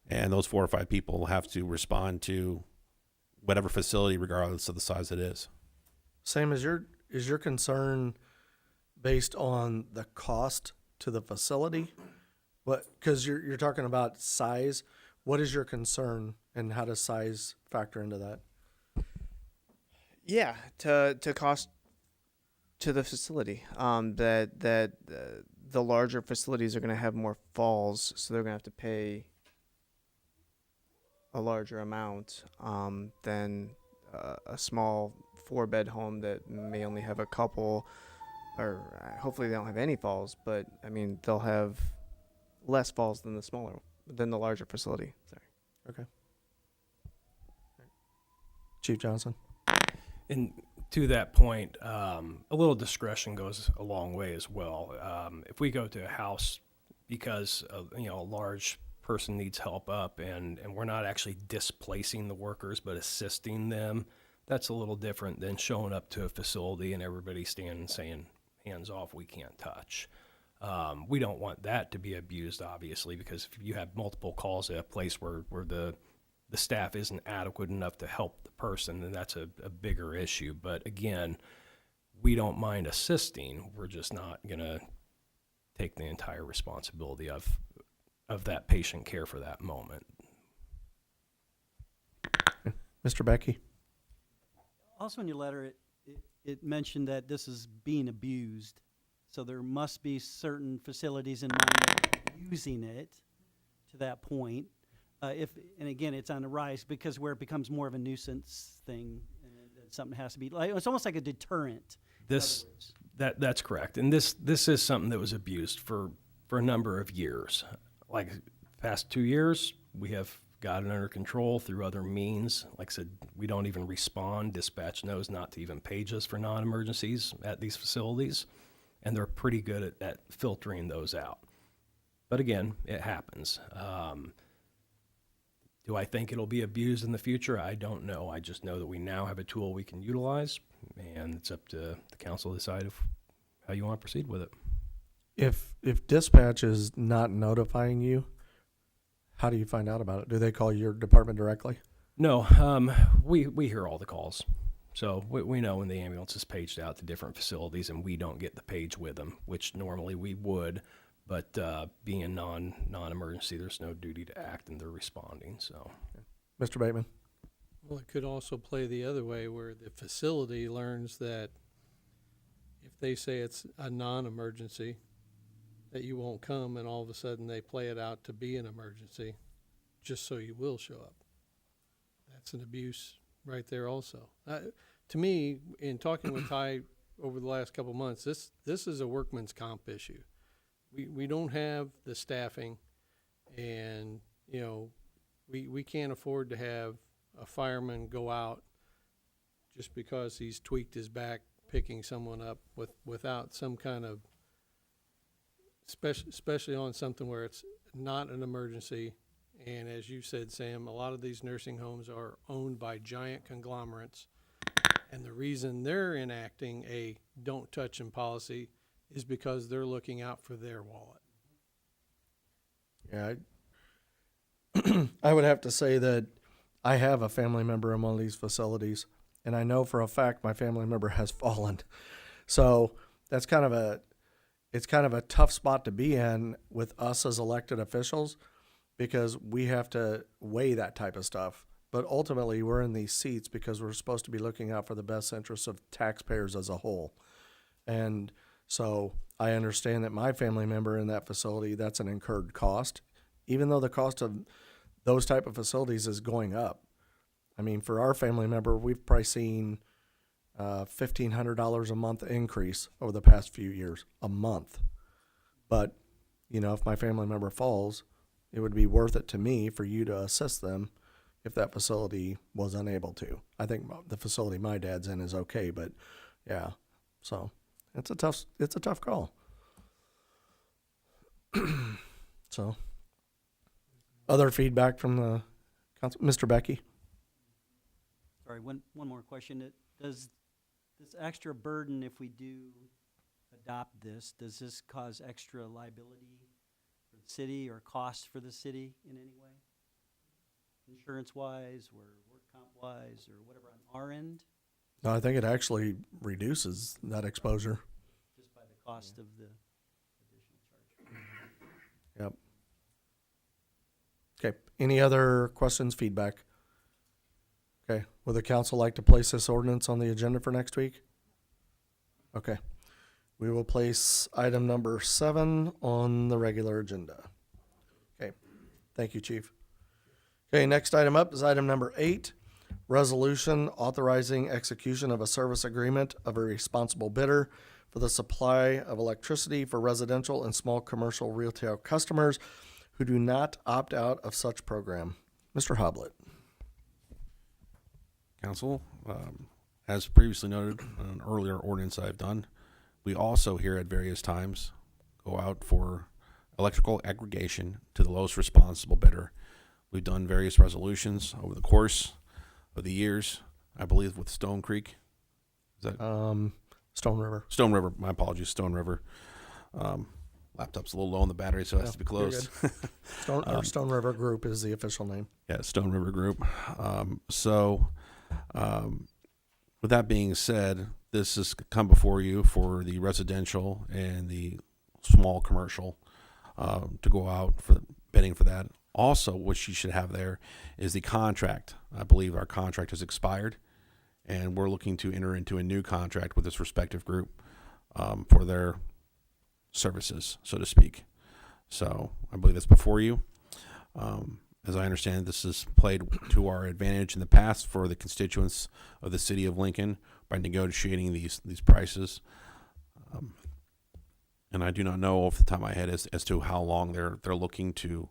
and those 4 or 5 people will have to respond to whatever facility, regardless of the size it is. Sam, is your concern based on the cost to the facility? Because you're talking about size. What is your concern, and how does size factor into that? Yeah, to cost to the facility. The larger facilities are going to have more falls, so they're going to have to pay a larger amount than a small 4-bed home that may only have a couple, or hopefully they don't have any falls. But I mean, they'll have less falls than the larger facility. Sorry. Okay. Chief Johnson? And to that point, a little discretion goes a long way as well. If we go to a house because a large person needs help up, and we're not actually displacing the workers but assisting them, that's a little different than showing up to a facility and everybody standing saying, hands off, we can't touch. We don't want that to be abused, obviously, because if you have multiple calls at a place where the staff isn't adequate enough to help the person, then that's a bigger issue. But again, we don't mind assisting. We're just not going to take the entire responsibility of that patient care for that moment. Mr. Becky? Also in your letter, it mentioned that this is being abused. So there must be certain facilities in mind that are using it to that point. And again, it's on the rise because where it becomes more of a nuisance thing, and then something has to be like, it's almost like a deterrent. That's correct. And this is something that was abused for a number of years. Like past 2 years, we have got it under control through other means. Like I said, we don't even respond. Dispatch knows not to even page us for non-emergencies at these facilities, and they're pretty good at filtering those out. But again, it happens. Do I think it'll be abused in the future? I don't know. I just know that we now have a tool we can utilize, and it's up to the council to decide how you want to proceed with it. If dispatch is not notifying you, how do you find out about it? Do they call your department directly? No, we hear all the calls. So we know when the ambulance is paged out to different facilities, and we don't get the page with them, which normally we would. But being non-emergency, there's no duty to act, and they're responding. So, Mr. Bateman? Well, it could also play the other way where the facility learns that if they say it's a non-emergency, that you won't come, and all of a sudden they play it out to be an emergency just so you will show up. That's an abuse right there also. To me, in talking with Ty over the last couple of months, this is a workman's comp issue. We don't have the staffing, and we can't afford to have a fireman go out just because he's tweaked his back picking someone up without some kind of especially on something where it's not an emergency. And as you said, Sam, a lot of these nursing homes are owned by giant conglomerates, and the reason they're enacting a don't touch them policy is because they're looking out for their wallet. Yeah, I would have to say that I have a family member in one of these facilities, and I know for a fact my family member has fallen. So that's it's kind of a tough spot to be in with us as elected officials, because we have to weigh that type of stuff. But ultimately, we're in these seats because we're supposed to be looking out for the best interests of taxpayers as a whole. And so I understand that my family member in that facility, that's an incurred cost, even though the cost of those type of facilities is going up. I mean, for our family member, we've probably seen $1,500 a month increase over the past few years, a month. But, you know, if my family member falls, it would be worth it to me for you to assist them if that facility was unable to. I think the facility my dad's in is okay, but yeah, so it's a tough call. So, other feedback from the council, Mr. Becky? Sorry, one more question. Does this extra burden, if we do adopt this, does this cause extra liability for the city or costs for the city in any way? Insurance-wise or work comp-wise or whatever on our end, No, I think it actually reduces that exposure. just by the cost of the additional charge? Yep. Okay, any other questions, feedback? Okay, would the council like to place this ordinance on the agenda for next week? Okay, we will place item number 7 on the regular agenda. Okay, thank you, Chief. Okay, next item up is item number 8, resolution authorizing execution of a service agreement of a responsible bidder for the supply of electricity for residential and small commercial retail customers who do not opt out of such program. Mr. Hoblet. Council, as previously noted in an earlier ordinance I've done, we also here at various times go out for electrical aggregation to the lowest responsible bidder. We've done various resolutions over the course of the years, I believe with Stone Creek. Is that Stone River. Stone River? My apologies, Stone River. Laptop's a little low on the battery, so it has to be you're closed. Stone River Group is the official name. Yeah, Stone River Group. With that being said, this has come before you for the residential and the small commercial to go out for bidding for that. Also, what you should have there is the contract. I believe our contract has expired, and we're looking to enter into a new contract with this respective group for their services, so to speak. So I believe that's before you. As I understand, this has played to our advantage in the past for the constituents of the city of Lincoln by negotiating these prices. And I do not know off the top of my head as to how long they're looking to.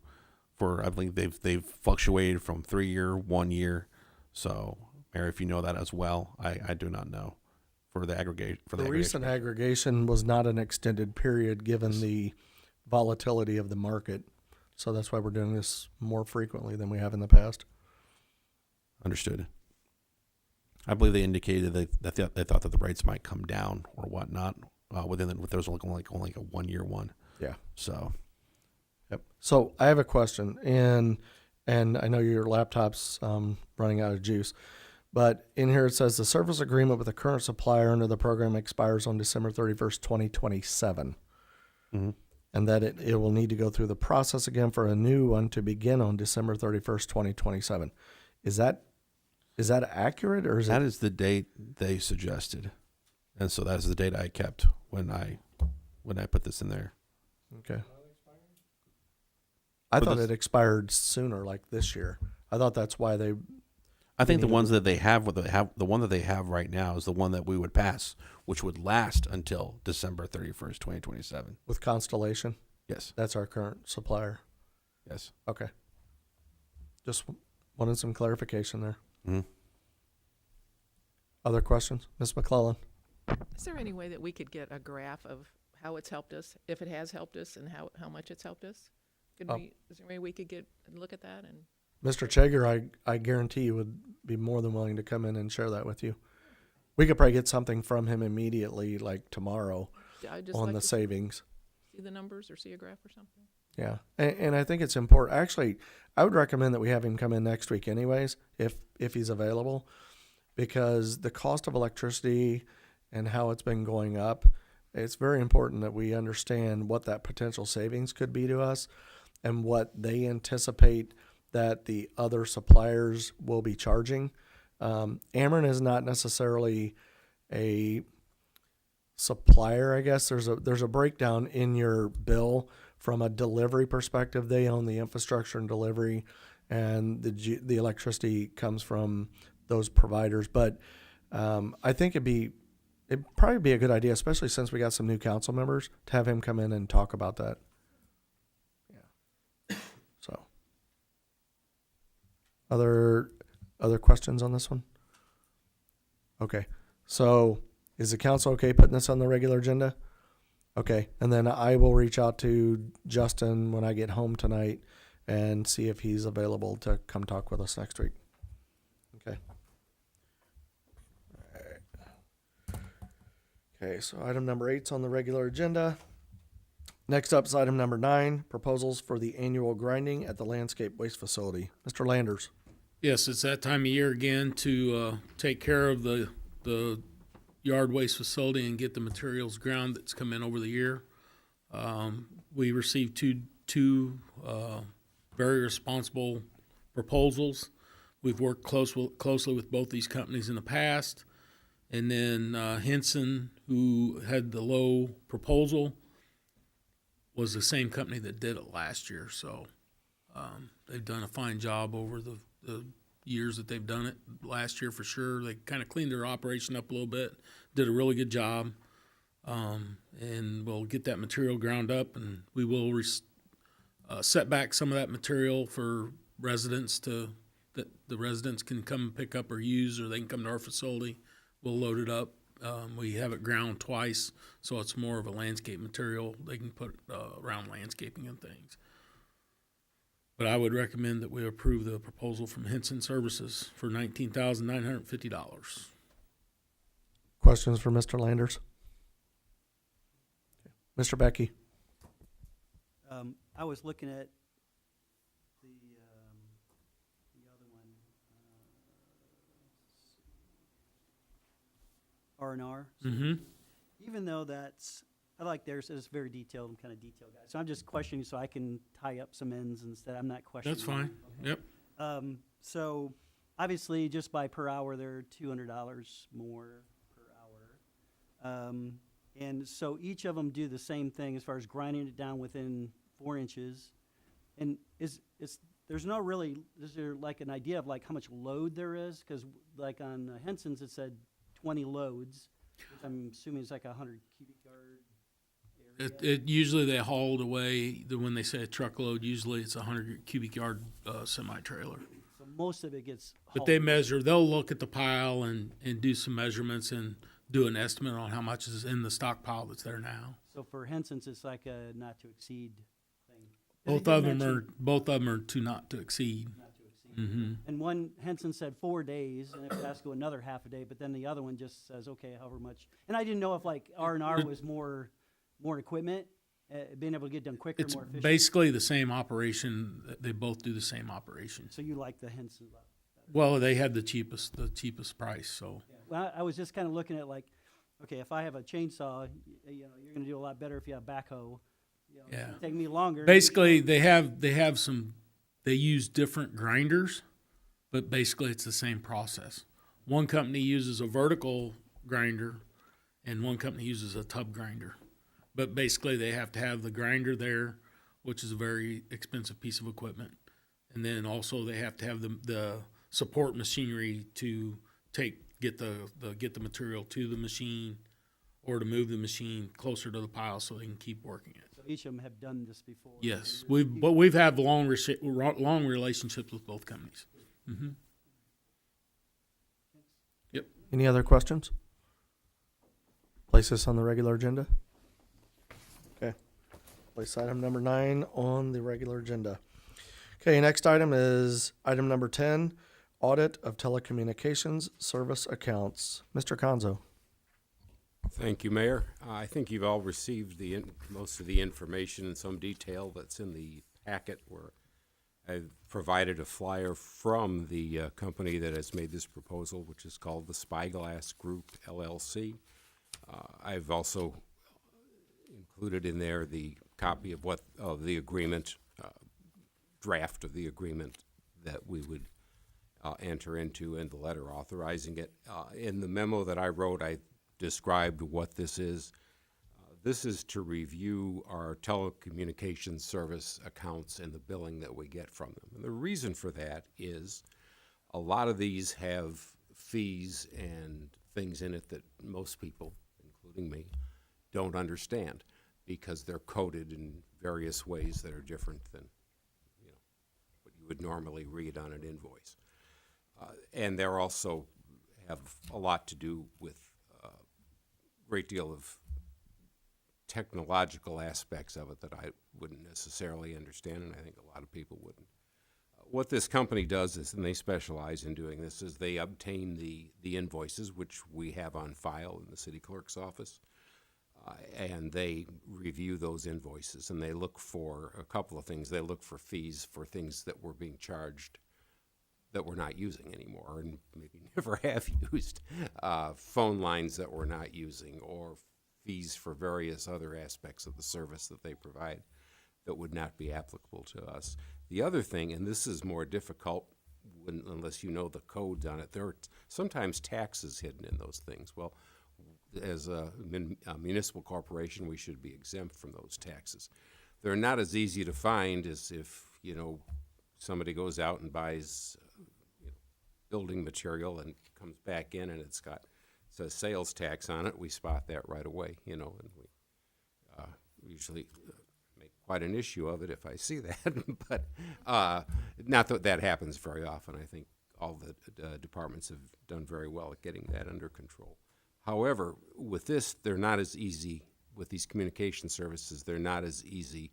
For I believe they've fluctuated from 3 year, 1 year. So, Mary, if you know that as well, I do not know for the aggregate for The recent aggregation was not an extended period given the volatility of the market. So that's why we're doing this more frequently than we have in the past. Understood. I believe they indicated that they thought that the rates might come down or whatnot with those only a 1 year one. Yeah. So. Yep. So I have a question, and I know your laptop's running out of juice, but in here it says the service agreement with the current supplier under the program expires on December 31st, 2027, Mm-hmm. and that it will need to go through the process again for a new one to begin on December 31st, 2027. Is that accurate, or is That it? is the date they suggested, and so that's the date I kept when I put this in there. Okay. I But thought this- it expired sooner, like this year. I thought that's why they. I think the need to- ones that they have, the one that they have right now is the one that we would pass, which would last until December 31st, 2027. With Constellation, Yes, that's our current supplier. yes. Okay. Just wanted some clarification there. Mm-hmm. Other questions? Ms. McClellan? Is there any way that we could get a graph of how it's helped us, if it has helped us, and how much it's helped us? Is there any way we could look at that? And Mr. Chager, I guarantee you would be more than willing to come in and share that with you. We could probably get something from him immediately, like tomorrow, I'd just on like the to savings. see the numbers or see a graph or something. Yeah, and I think it's important. Actually, I would recommend that we have him come in next week, anyways, if he's available, because the cost of electricity and how it's been going up, it's very important that we understand what that potential savings could be to us, and what they anticipate that the other suppliers will be charging. Ameren is not necessarily a supplier, I guess. There's a breakdown in your bill from a delivery perspective. They own the infrastructure and delivery, and the electricity comes from those providers. But I think it'd probably be a good idea, especially since we got some new council members, to have him come in and talk about that. Yeah. So, other questions on this one? Okay. So, is the council okay putting this on the regular agenda? Okay, and then I will reach out to Justin when I get home tonight and see if he's available to come talk with us next week. Okay. All right. Okay, so item number 8's on the regular agenda. Next up is item number 9, proposals for the annual grinding at the landscape waste facility. Mr. Landers. Yes, it's that time of year again to take care of the yard waste facility and get the materials ground that's come in over the year. We received two very responsible proposals. We've worked closely with both these companies in the past. And then Henson, who had the low proposal, was the same company that did it last year. So they've done a fine job over the years that they've done it. Last year for sure, they kind of cleaned their operation up a little bit, did a really good job, and we'll get that material ground up, and we will set back some of that material for residents that the residents can come pick up or use, or they can come to our facility. We'll load it up. We have it ground twice, so it's more of a landscape material. They can put around landscaping and things. But I would recommend that we approve the proposal from Henson Services for $19,950. Questions for Mr. Landers? Mr. Becky. I was looking at the other one, R&R. Mm-hmm. Even though I like theirs, it's very detailed. I'm kind of detailed guy. So I'm just questioning so I can tie up some ends instead. I'm not questioning. That's fine. Okay. Yep. So obviously just by per hour, they're $200 more per hour. And so each of them do the same thing as far as grinding it down within 4 inches. And is there like an idea of like how much load there is? Because like on Henson's, it said 20 loads, which I'm assuming is like 100 cubic yard area. It usually they hauled away, when they say a truckload, usually it's a 100 cubic yard semi-trailer. So most of it gets But hauled. they'll look at the pile and do some measurements and do an estimate on how much is in the stockpile that's there now. So for Henson's, it's like a not to exceed thing. 'Cause Both it did of them mention are to not to exceed. not to exceed. Mm-hmm. And one, Henson said 4 days, and if it has to go another half a day, but then the other one just says, okay, however much. And I didn't know if like R&R was more equipment, being able to get done quicker, It's more efficient. basically the same operation. They both do the same operation. So you like the Henson better. Well, they had the cheapest price, so. Yeah. Well, I was just kind of looking at like, okay, if I have a chainsaw, you're going to do a lot better if you have backhoe. It's Yeah. gonna take me longer. Basically, they use different grinders, but basically it's the same process. One company uses a vertical grinder and one company uses a tub grinder. But basically they have to have the grinder there, which is a very expensive piece of equipment. And then also they have to have the support machinery to get the material to the machine or to move the machine closer to the pile so they can keep working it. So each of them have done this before. Yes, we've had long relationships with both companies. Mm-hmm. Yep. Any other questions? Place this on the regular agenda. Okay. Place item number 9 on the regular agenda. Okay, next item is item number 10, audit of telecommunications service accounts. Mr. Conzo. Thank you, Mayor. I think you've all received most of the information in some detail that's in the packet, where I've provided a flyer from the company that has made this proposal, which is called the Spyglass Group LLC. I've also included in there the copy of the agreement, draft of the agreement that we would enter into, and the letter authorizing it. In the memo that I wrote, I described what this is. This is to review our telecommunications service accounts and the billing that we get from them. And the reason for that is a lot of these have fees and things in it that most people, including me, don't understand, because they're coded in various ways that are different than, you know, what you would normally read on an invoice. And they're also have a lot to do with a great deal of technological aspects of it that I wouldn't necessarily understand, and I think a lot of people wouldn't. What this company does is, and they specialize in doing this, is they obtain the invoices, which we have on file in the city clerk's office, and they review those invoices, and they look for a couple of things. They look for fees for things that were being charged that we're not using anymore, and maybe never have used, phone lines that we're not using, or fees for various other aspects of the service that they provide that would not be applicable to us. The other thing, and this is more difficult unless you know the codes on it, there are sometimes taxes hidden in those things. Well, as a municipal corporation, we should be exempt from those taxes. They're not as easy to find as if, you know, somebody goes out and buys building material and comes back in and it says sales tax on it. We spot that right away, you know, and we usually make quite an issue of it if I see that. But not that that happens very often. I think all the departments have done very well at getting that under control. However, with this, they're not as easy. With these communication services, they're not as easy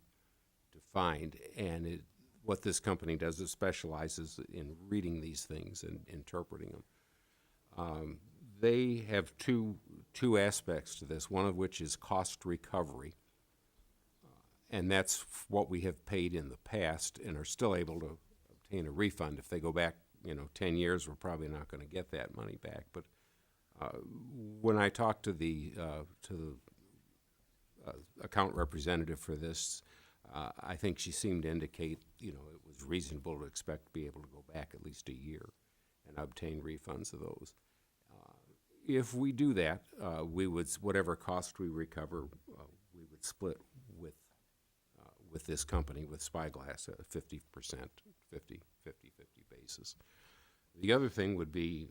to find, and what this company does is specializes in reading these things and interpreting them. They have two aspects to this, one of which is cost recovery, and that's what we have paid in the past and are still able to obtain a refund. If they go back, 10 years, we're probably not going to get that money back. But when I talked to the account representative for this, I think she seemed to indicate, it was reasonable to expect to be able to go back at least a year and obtain refunds of those. If we do that, we would, whatever cost we recover, we would split with this company, with Spyglass, at a 50%, 50 basis. The other thing would be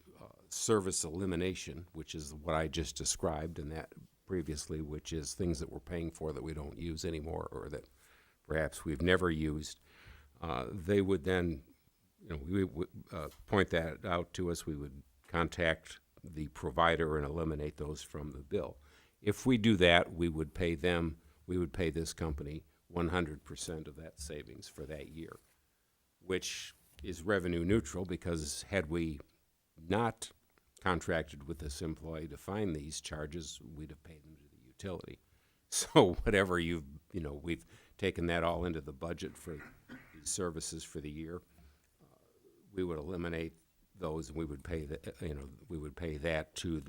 service elimination, which is what I just described, and that previously, which is things that we're paying for that we don't use anymore, or that perhaps we've never used. They would then, we would point that out to us. We would contact the provider and eliminate those from the bill. If we do that, we would pay them, we would pay this company 100% of that savings for that year, which is revenue neutral, because had we not contracted with this employee to find these charges, we'd have paid them to the utility. So whatever we've taken that all into the budget for these services for the year. We would eliminate those, and we would pay we would pay that to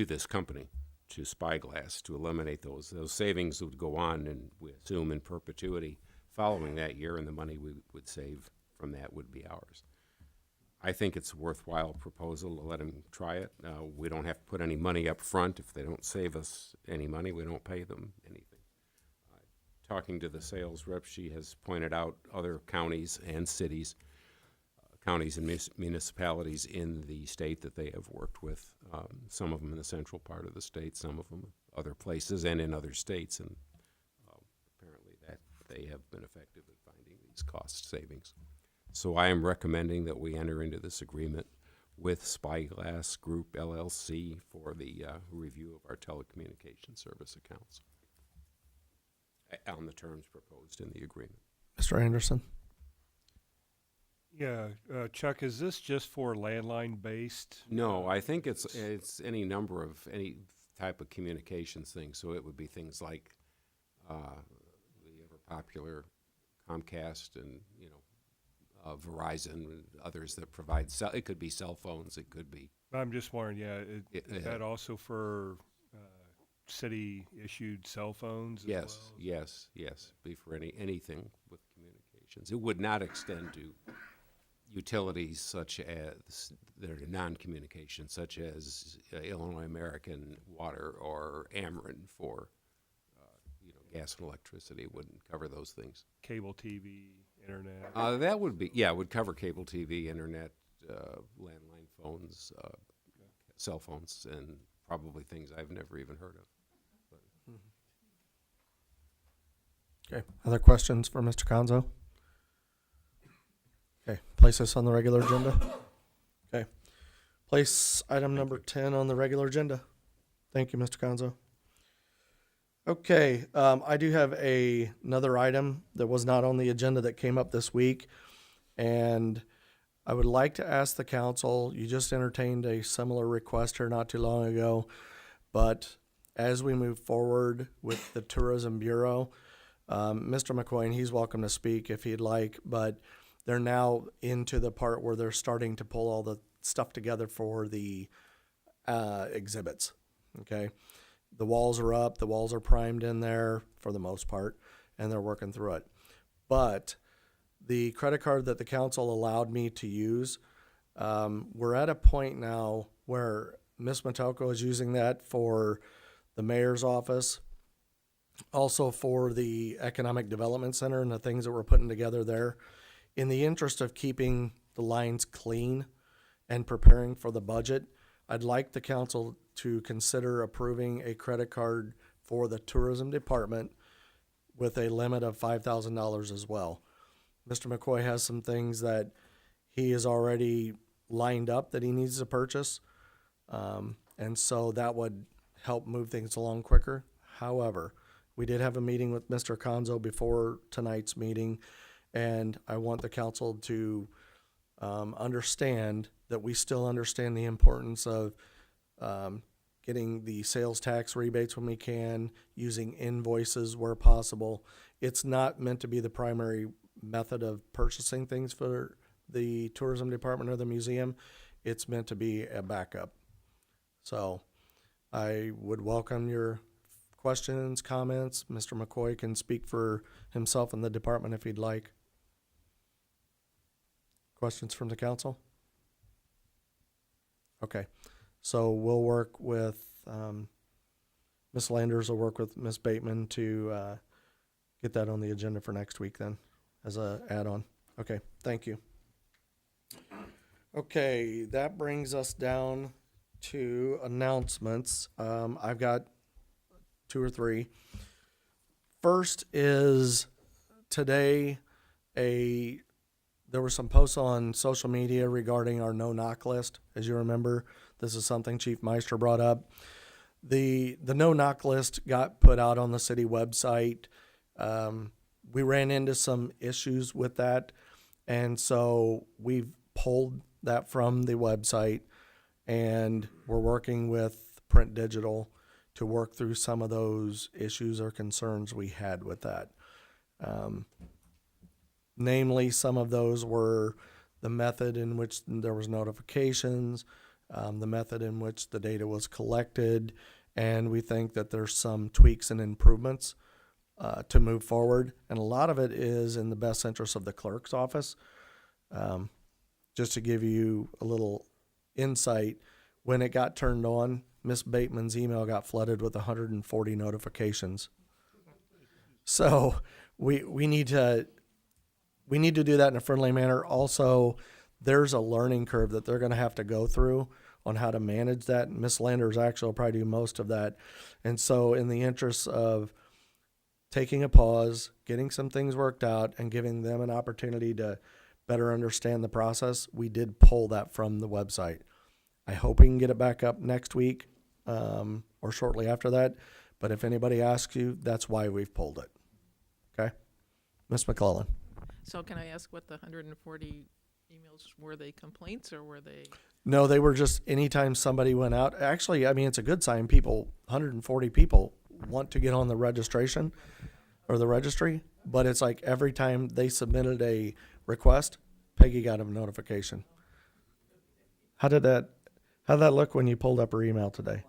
this company, to Spyglass, to eliminate those. Those savings would go on, and we assume in perpetuity following that year, and the money we would save from that would be ours. I think it's a worthwhile proposal to let them try it. We don't have to put any money up front. If they don't save us any money, we don't pay them anything. Talking to the sales rep, she has pointed out other counties and cities, counties and municipalities in the state that they have worked with, some of them in the central part of the state, some of them other places and in other states, and apparently that they have been effective at finding these cost savings. So I am recommending that we enter into this agreement with Spyglass Group LLC for the review of our telecommunication service accounts on the terms proposed in the agreement. Mr. Anderson? Yeah, Chuck, is this just for landline-based? No, I think it's any number of any type of communications thing. So it would be things like the ever popular Comcast and Verizon and others that provide it could be cell phones. It could be. I'm just wondering, is that also for city-issued cell phones as Yes, well? yes. Be for anything with communications. It would not extend to utilities such as that are non-communication, such as Illinois American Water or Ameren for gas and electricity. It wouldn't cover those things. Cable TV, internet? That would be it would cover cable TV, internet, landline phones, cell phones, and probably things I've never even heard of. Okay. Other questions for Mr. Conzo? Okay. Place this on the regular agenda. Okay. Place item number 10 on the regular agenda. Thank you, Mr. Conzo. Okay. I do have another item that was not on the agenda that came up this week. And I would like to ask the council, you just entertained a similar request here not too long ago, but as we move forward with the Tourism Bureau, Mr. McCoy, and he's welcome to speak if he'd like, but they're now into the part where they're starting to pull all the stuff together for the exhibits. Okay. The walls are up, the walls are primed in there for the most part, and they're working through it. But the credit card that the council allowed me to use, we're at a point now where Ms. Matoko is using that for the mayor's office, also for the Economic Development Center and the things that we're putting together there. In the interest of keeping the lines clean and preparing for the budget, I'd like the council to consider approving a credit card for the tourism department with a limit of $5,000 as well. Mr. McCoy has some things that he has already lined up that he needs to purchase. And so that would help move things along quicker. However, we did have a meeting with Mr. Conzo before tonight's meeting, and I want the council to understand that we still understand the importance of getting the sales tax rebates when we can, using invoices where possible. It's not meant to be the primary method of purchasing things for the tourism department or the museum. It's meant to be a backup. So I would welcome your questions, comments. Mr. McCoy can speak for himself and the department if he'd like. Questions from the council? Okay. So we'll work with Ms. Landers will work with Ms. Bateman to get that on the agenda for next week then as a add-on. Okay, thank you. Okay, that brings us down to announcements. I've got 2 or 3. First is today there were some posts on social media regarding our no-knock list. As you remember, this is something Chief Meister brought up. The no-knock list got put out on the city website. We ran into some issues with that, and so we've pulled that from the website, and we're working with Print Digital to work through some of those issues or concerns we had with that. Namely, some of those were the method in which there was notifications, the method in which the data was collected, and we think that there's some tweaks and improvements to move forward. And a lot of it is in the best interest of the clerk's office. Just to give you a little insight, when it got turned on, Ms. Bateman's email got flooded with 140 notifications. So we need to do that in a friendly manner. Also, there's a learning curve that they're going to have to go through on how to manage that. Ms. Landers actually will probably do most of that. And so in the interest of taking a pause, getting some things worked out, and giving them an opportunity to better understand the process, we did pull that from the website. I hope we can get it back up next week or shortly after that. But if anybody asks you, that's why we've pulled it. Okay? Ms. McClellan. So can I ask what the 140 emails, were they complaints or were they? No, they were just anytime somebody went out. Actually, I mean, it's a good sign. 140 people want to get on the registration or the registry, but it's like every time they submitted a request, Peggy got a notification. How did that look when you pulled up her email today?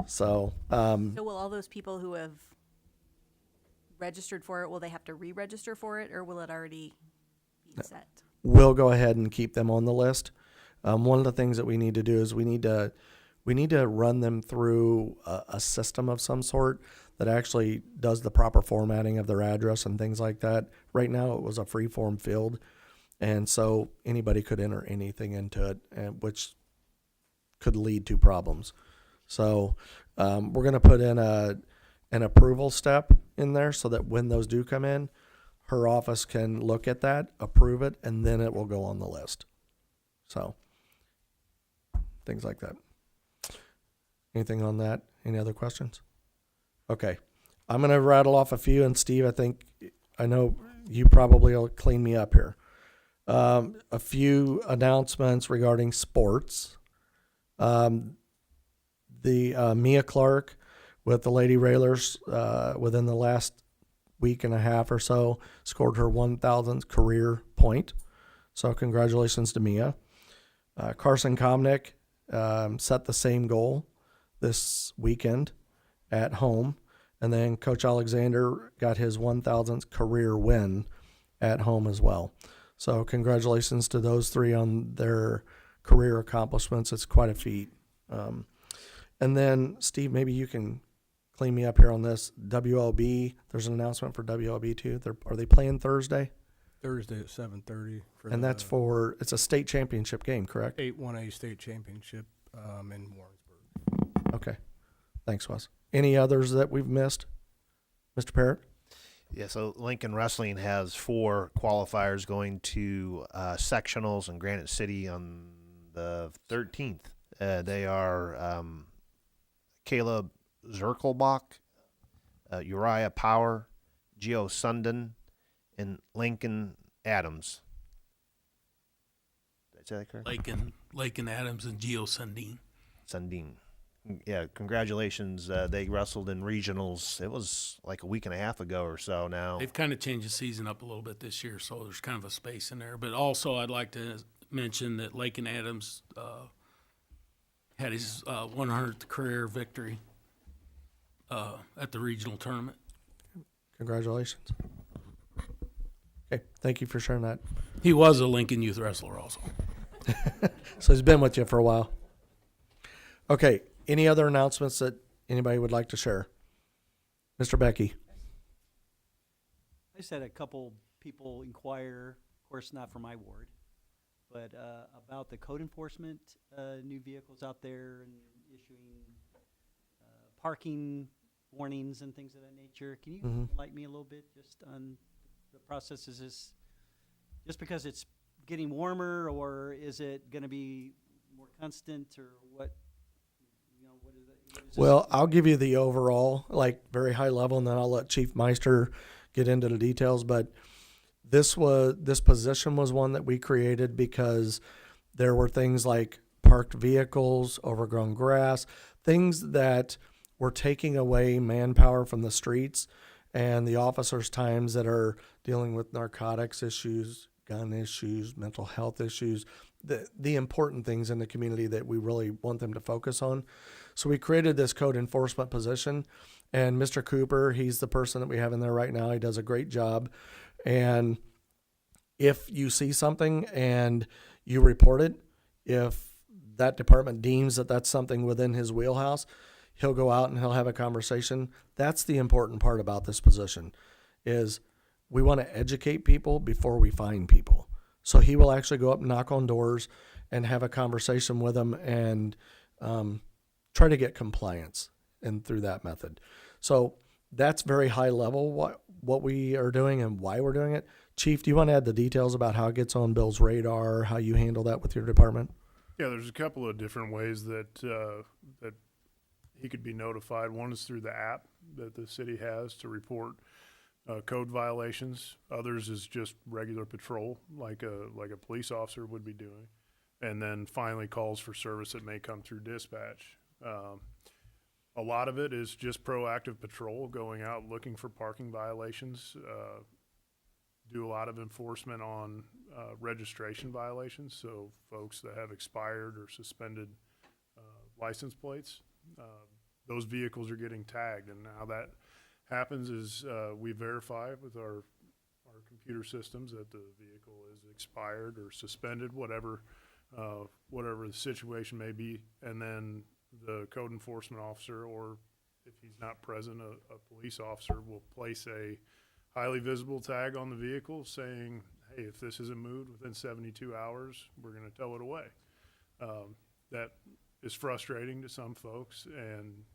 So, So will all those people who have registered for it, will they have to re-register for it, or will it already be set? we'll go ahead and keep them on the list. One of the things that we need to do is we need to run them through a system of some sort that actually does the proper formatting of their address and things like that. Right now, it was a free form field, and so anybody could enter anything into it, and which could lead to problems. So we're going to put in an approval step in there so that when those do come in, her office can look at that, approve it, and then it will go on the list. So things like that. Anything on that? Any other questions? Okay. I'm going to rattle off a few, and Steve, I know you probably will clean me up here. A few announcements regarding sports. The Mia Clark with the Lady Railers within the last week and a half or so scored her 1,000th career point. So congratulations to Mia. Carson Komnick set the same goal this weekend at home. And then Coach Alexander got his 1,000th career win at home as well. So congratulations to those three on their career accomplishments. It's quite a feat. And then, Steve, maybe you can clean me up here on this. WLB, there's an announcement for WLB too. Are they playing Thursday? Thursday at 7:30. And that's it's a state championship game, correct? 8-1A state championship in Warrensburg. Okay. Thanks, Wes. Any others that we've missed? Mr. Parrott? Yeah, so Lincoln Wrestling has 4 qualifiers going to sectionals in Granite City on the 13th. They are Caleb Zirkelbach, Uriah Power, Gio Sundin, and Lincoln Adams. Did I say that correct? Lakin Adams and Gio Sundin. Sundin. Yeah, congratulations. They wrestled in regionals. It was like a week and a half ago or so now. They've kind of changed the season up a little bit this year, so there's kind of a space in there. But also, I'd like to mention that Lakin Adams had his 100th career victory at the regional tournament. Congratulations. Okay, thank you for sharing that. He was a Lincoln Youth Wrestler also. So he's been with you for a while. Okay, any other announcements that anybody would like to share? Mr. Becky. I just had a couple people inquire, of course not for my ward, but about the code enforcement, new vehicles out there and issuing parking warnings and things of that nature. Can you enlighten me a little bit just on the process? Is this just because it's getting warmer, or is it going to be more constant, or what? You know, what is it? Well, I'll give you the overall, like very high level, and then I'll let Chief Meister get into the details. But this position was one that we created because there were things like parked vehicles, overgrown grass, things that were taking away manpower from the streets and the officers' times that are dealing with narcotics issues, gun issues, mental health issues, the important things in the community that we really want them to focus on. So we created this code enforcement position, and Mr. Cooper, he's the person that we have in there right now. He does a great job. And if you see something and you report it, if that department deems that that's something within his wheelhouse, he'll go out and he'll have a conversation. That's the important part about this position, is we want to educate people before we find people. So he will actually go up and knock on doors and have a conversation with them and try to get compliance and through that method. So that's very high level what we are doing and why we're doing it. Chief, do you want to add the details about how it gets on Bill's radar, how you handle that with your department? Yeah, there's a couple of different ways that that he could be notified. One is through the app that the city has to report code violations. Others is just regular patrol, like a police officer would be doing. And then finally calls for service that may come through dispatch. A lot of it is just proactive patrol, going out looking for parking violations. Do a lot of enforcement on registration violations, so folks that have expired or suspended license plates, those vehicles are getting tagged. And how that happens is we verify with our computer systems that the vehicle is expired or suspended, whatever the situation may be, and then the code enforcement officer, or if he's not present, a police officer will place a highly visible tag on the vehicle saying, hey, if this isn't moved within 72 hours, we're going to tow it away. That is frustrating to some folks, and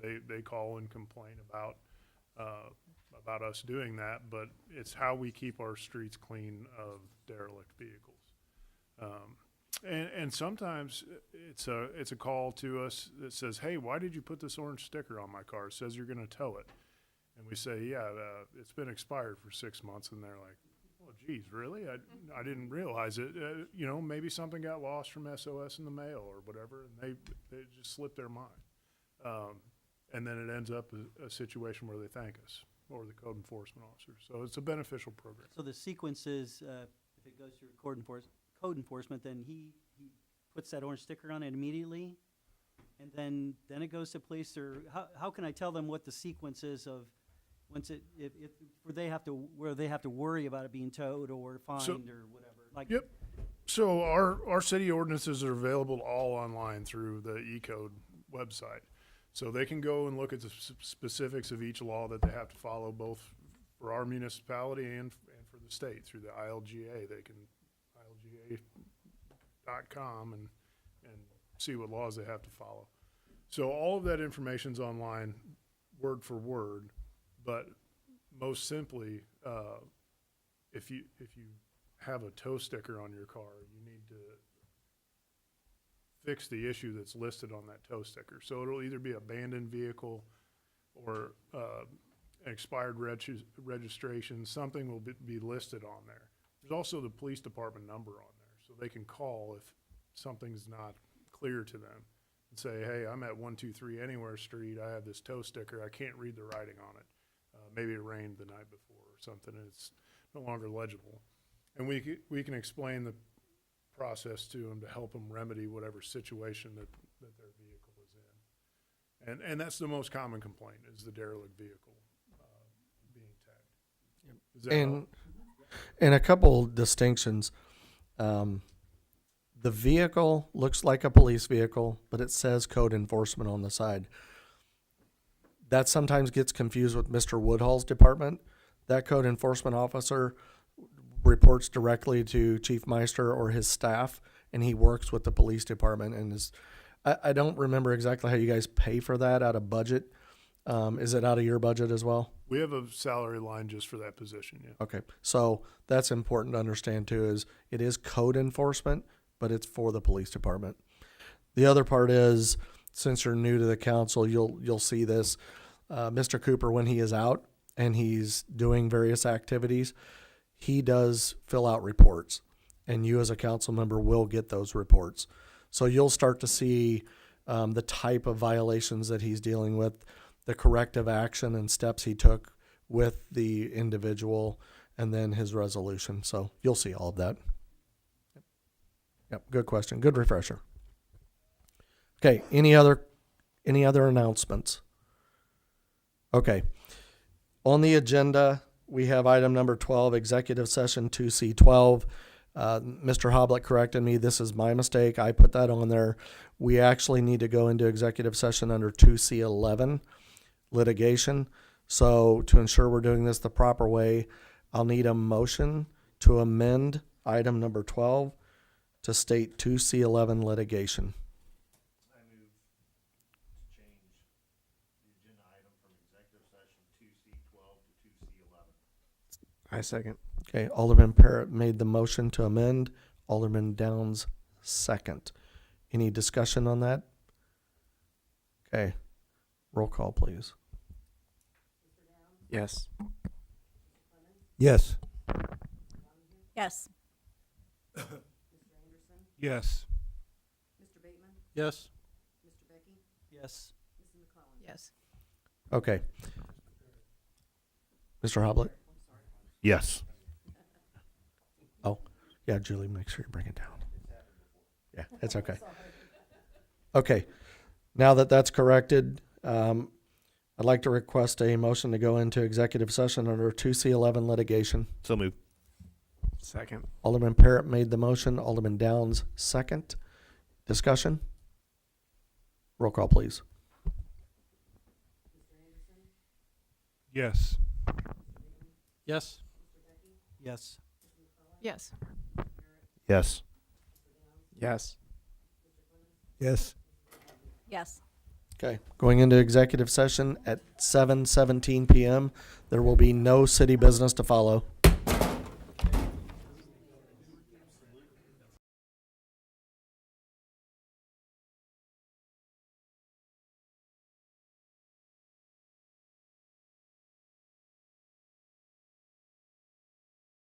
they call and complain about us doing that, but it's how we keep our streets clean of derelict vehicles. And sometimes it's a call to us that says, hey, why did you put this orange sticker on my car? It says you're going to tow it. And we say, yeah, it's been expired for 6 months. And they're like, oh, geez, really? I didn't realize it. Maybe something got lost from SOS in the mail or whatever, and they just slipped their mind. And then it ends up a situation where they thank us or the code enforcement officer. So it's a beneficial program. So the sequence is, if it goes through code enforcement, then he puts that orange sticker on it immediately, and then it goes to police. Or how can I tell them what the sequence is of once where they have to worry about it being towed or fined or whatever? Like, yep. So our city ordinances are available all online through the E-Code website. So they can go and look at the specifics of each law that they have to follow, both for our municipality and for the state through the ILGA. They can ILGA.com and see what laws they have to follow. So all of that information's online, word for word. But most simply, if you have a tow sticker on your car, you need to fix the issue that's listed on that tow sticker. So it'll either be abandoned vehicle or an expired registration. Something will be listed on there. There's also the police department number on there, so they can call if something's not clear to them and say, hey, I'm at 123 Anywhere Street. I have this tow sticker. I can't read the writing on it. Maybe it rained the night before or something, and it's no longer legible. And we can explain the process to them to help them remedy whatever situation that their vehicle is in. And that's the most common complaint, is the derelict vehicle being tagged. Does that help? And a couple distinctions. The vehicle looks like a police vehicle, but it says code enforcement on the side. That sometimes gets confused with Mr. Woodhull's department. That code enforcement officer reports directly to Chief Meister or his staff, and he works with the police department. And I don't remember exactly how you guys pay for that out of budget. Is it out of your budget as well? We have a salary line just for that position, yeah. Okay, so that's important to understand too, is it is code enforcement, but it's for the police department. The other part is, since you're new to the council, you'll see this. Mr. Cooper, when he is out and he's doing various activities, he does fill out reports, and you as a council member will get those reports. So you'll start to see the type of violations that he's dealing with, the corrective action and steps he took with the individual, and then his resolution. So you'll see all of that. Yep, good question. Good refresher. Okay, any other announcements? Okay. On the agenda, we have item number 12, executive session 2C12. Mr. Hoblet corrected me. This is my mistake. I put that on there. We actually need to go into executive session under 2C11, litigation. So to ensure we're doing this the proper way, I'll need a motion to amend item number 12 to state 2C11 litigation. I move to change the agenda item from executive session 2C12 to 2C11. I second. Okay, Alderman Parrott made the motion to amend. Alderman Downs second. Any discussion on that? Okay, roll call, please. Yes. Yes. Yes. Yes. Yes. Yes. Yes. Okay. Mr. Hoblet? Yes. Oh, yeah, Julie, make sure you bring it down. Yeah, it's okay. Okay, now that that's corrected, I'd like to request a motion to go into executive session under 2C11 litigation. So move. Second. Alderman Parrott made the motion, Alderman Downs second. Discussion? Roll call, please. Yes. Yes. Yes. Yes. Yes. Yes. Yes. Yes. Okay, going into executive session at 7:17 PM. There will be no city business to follow.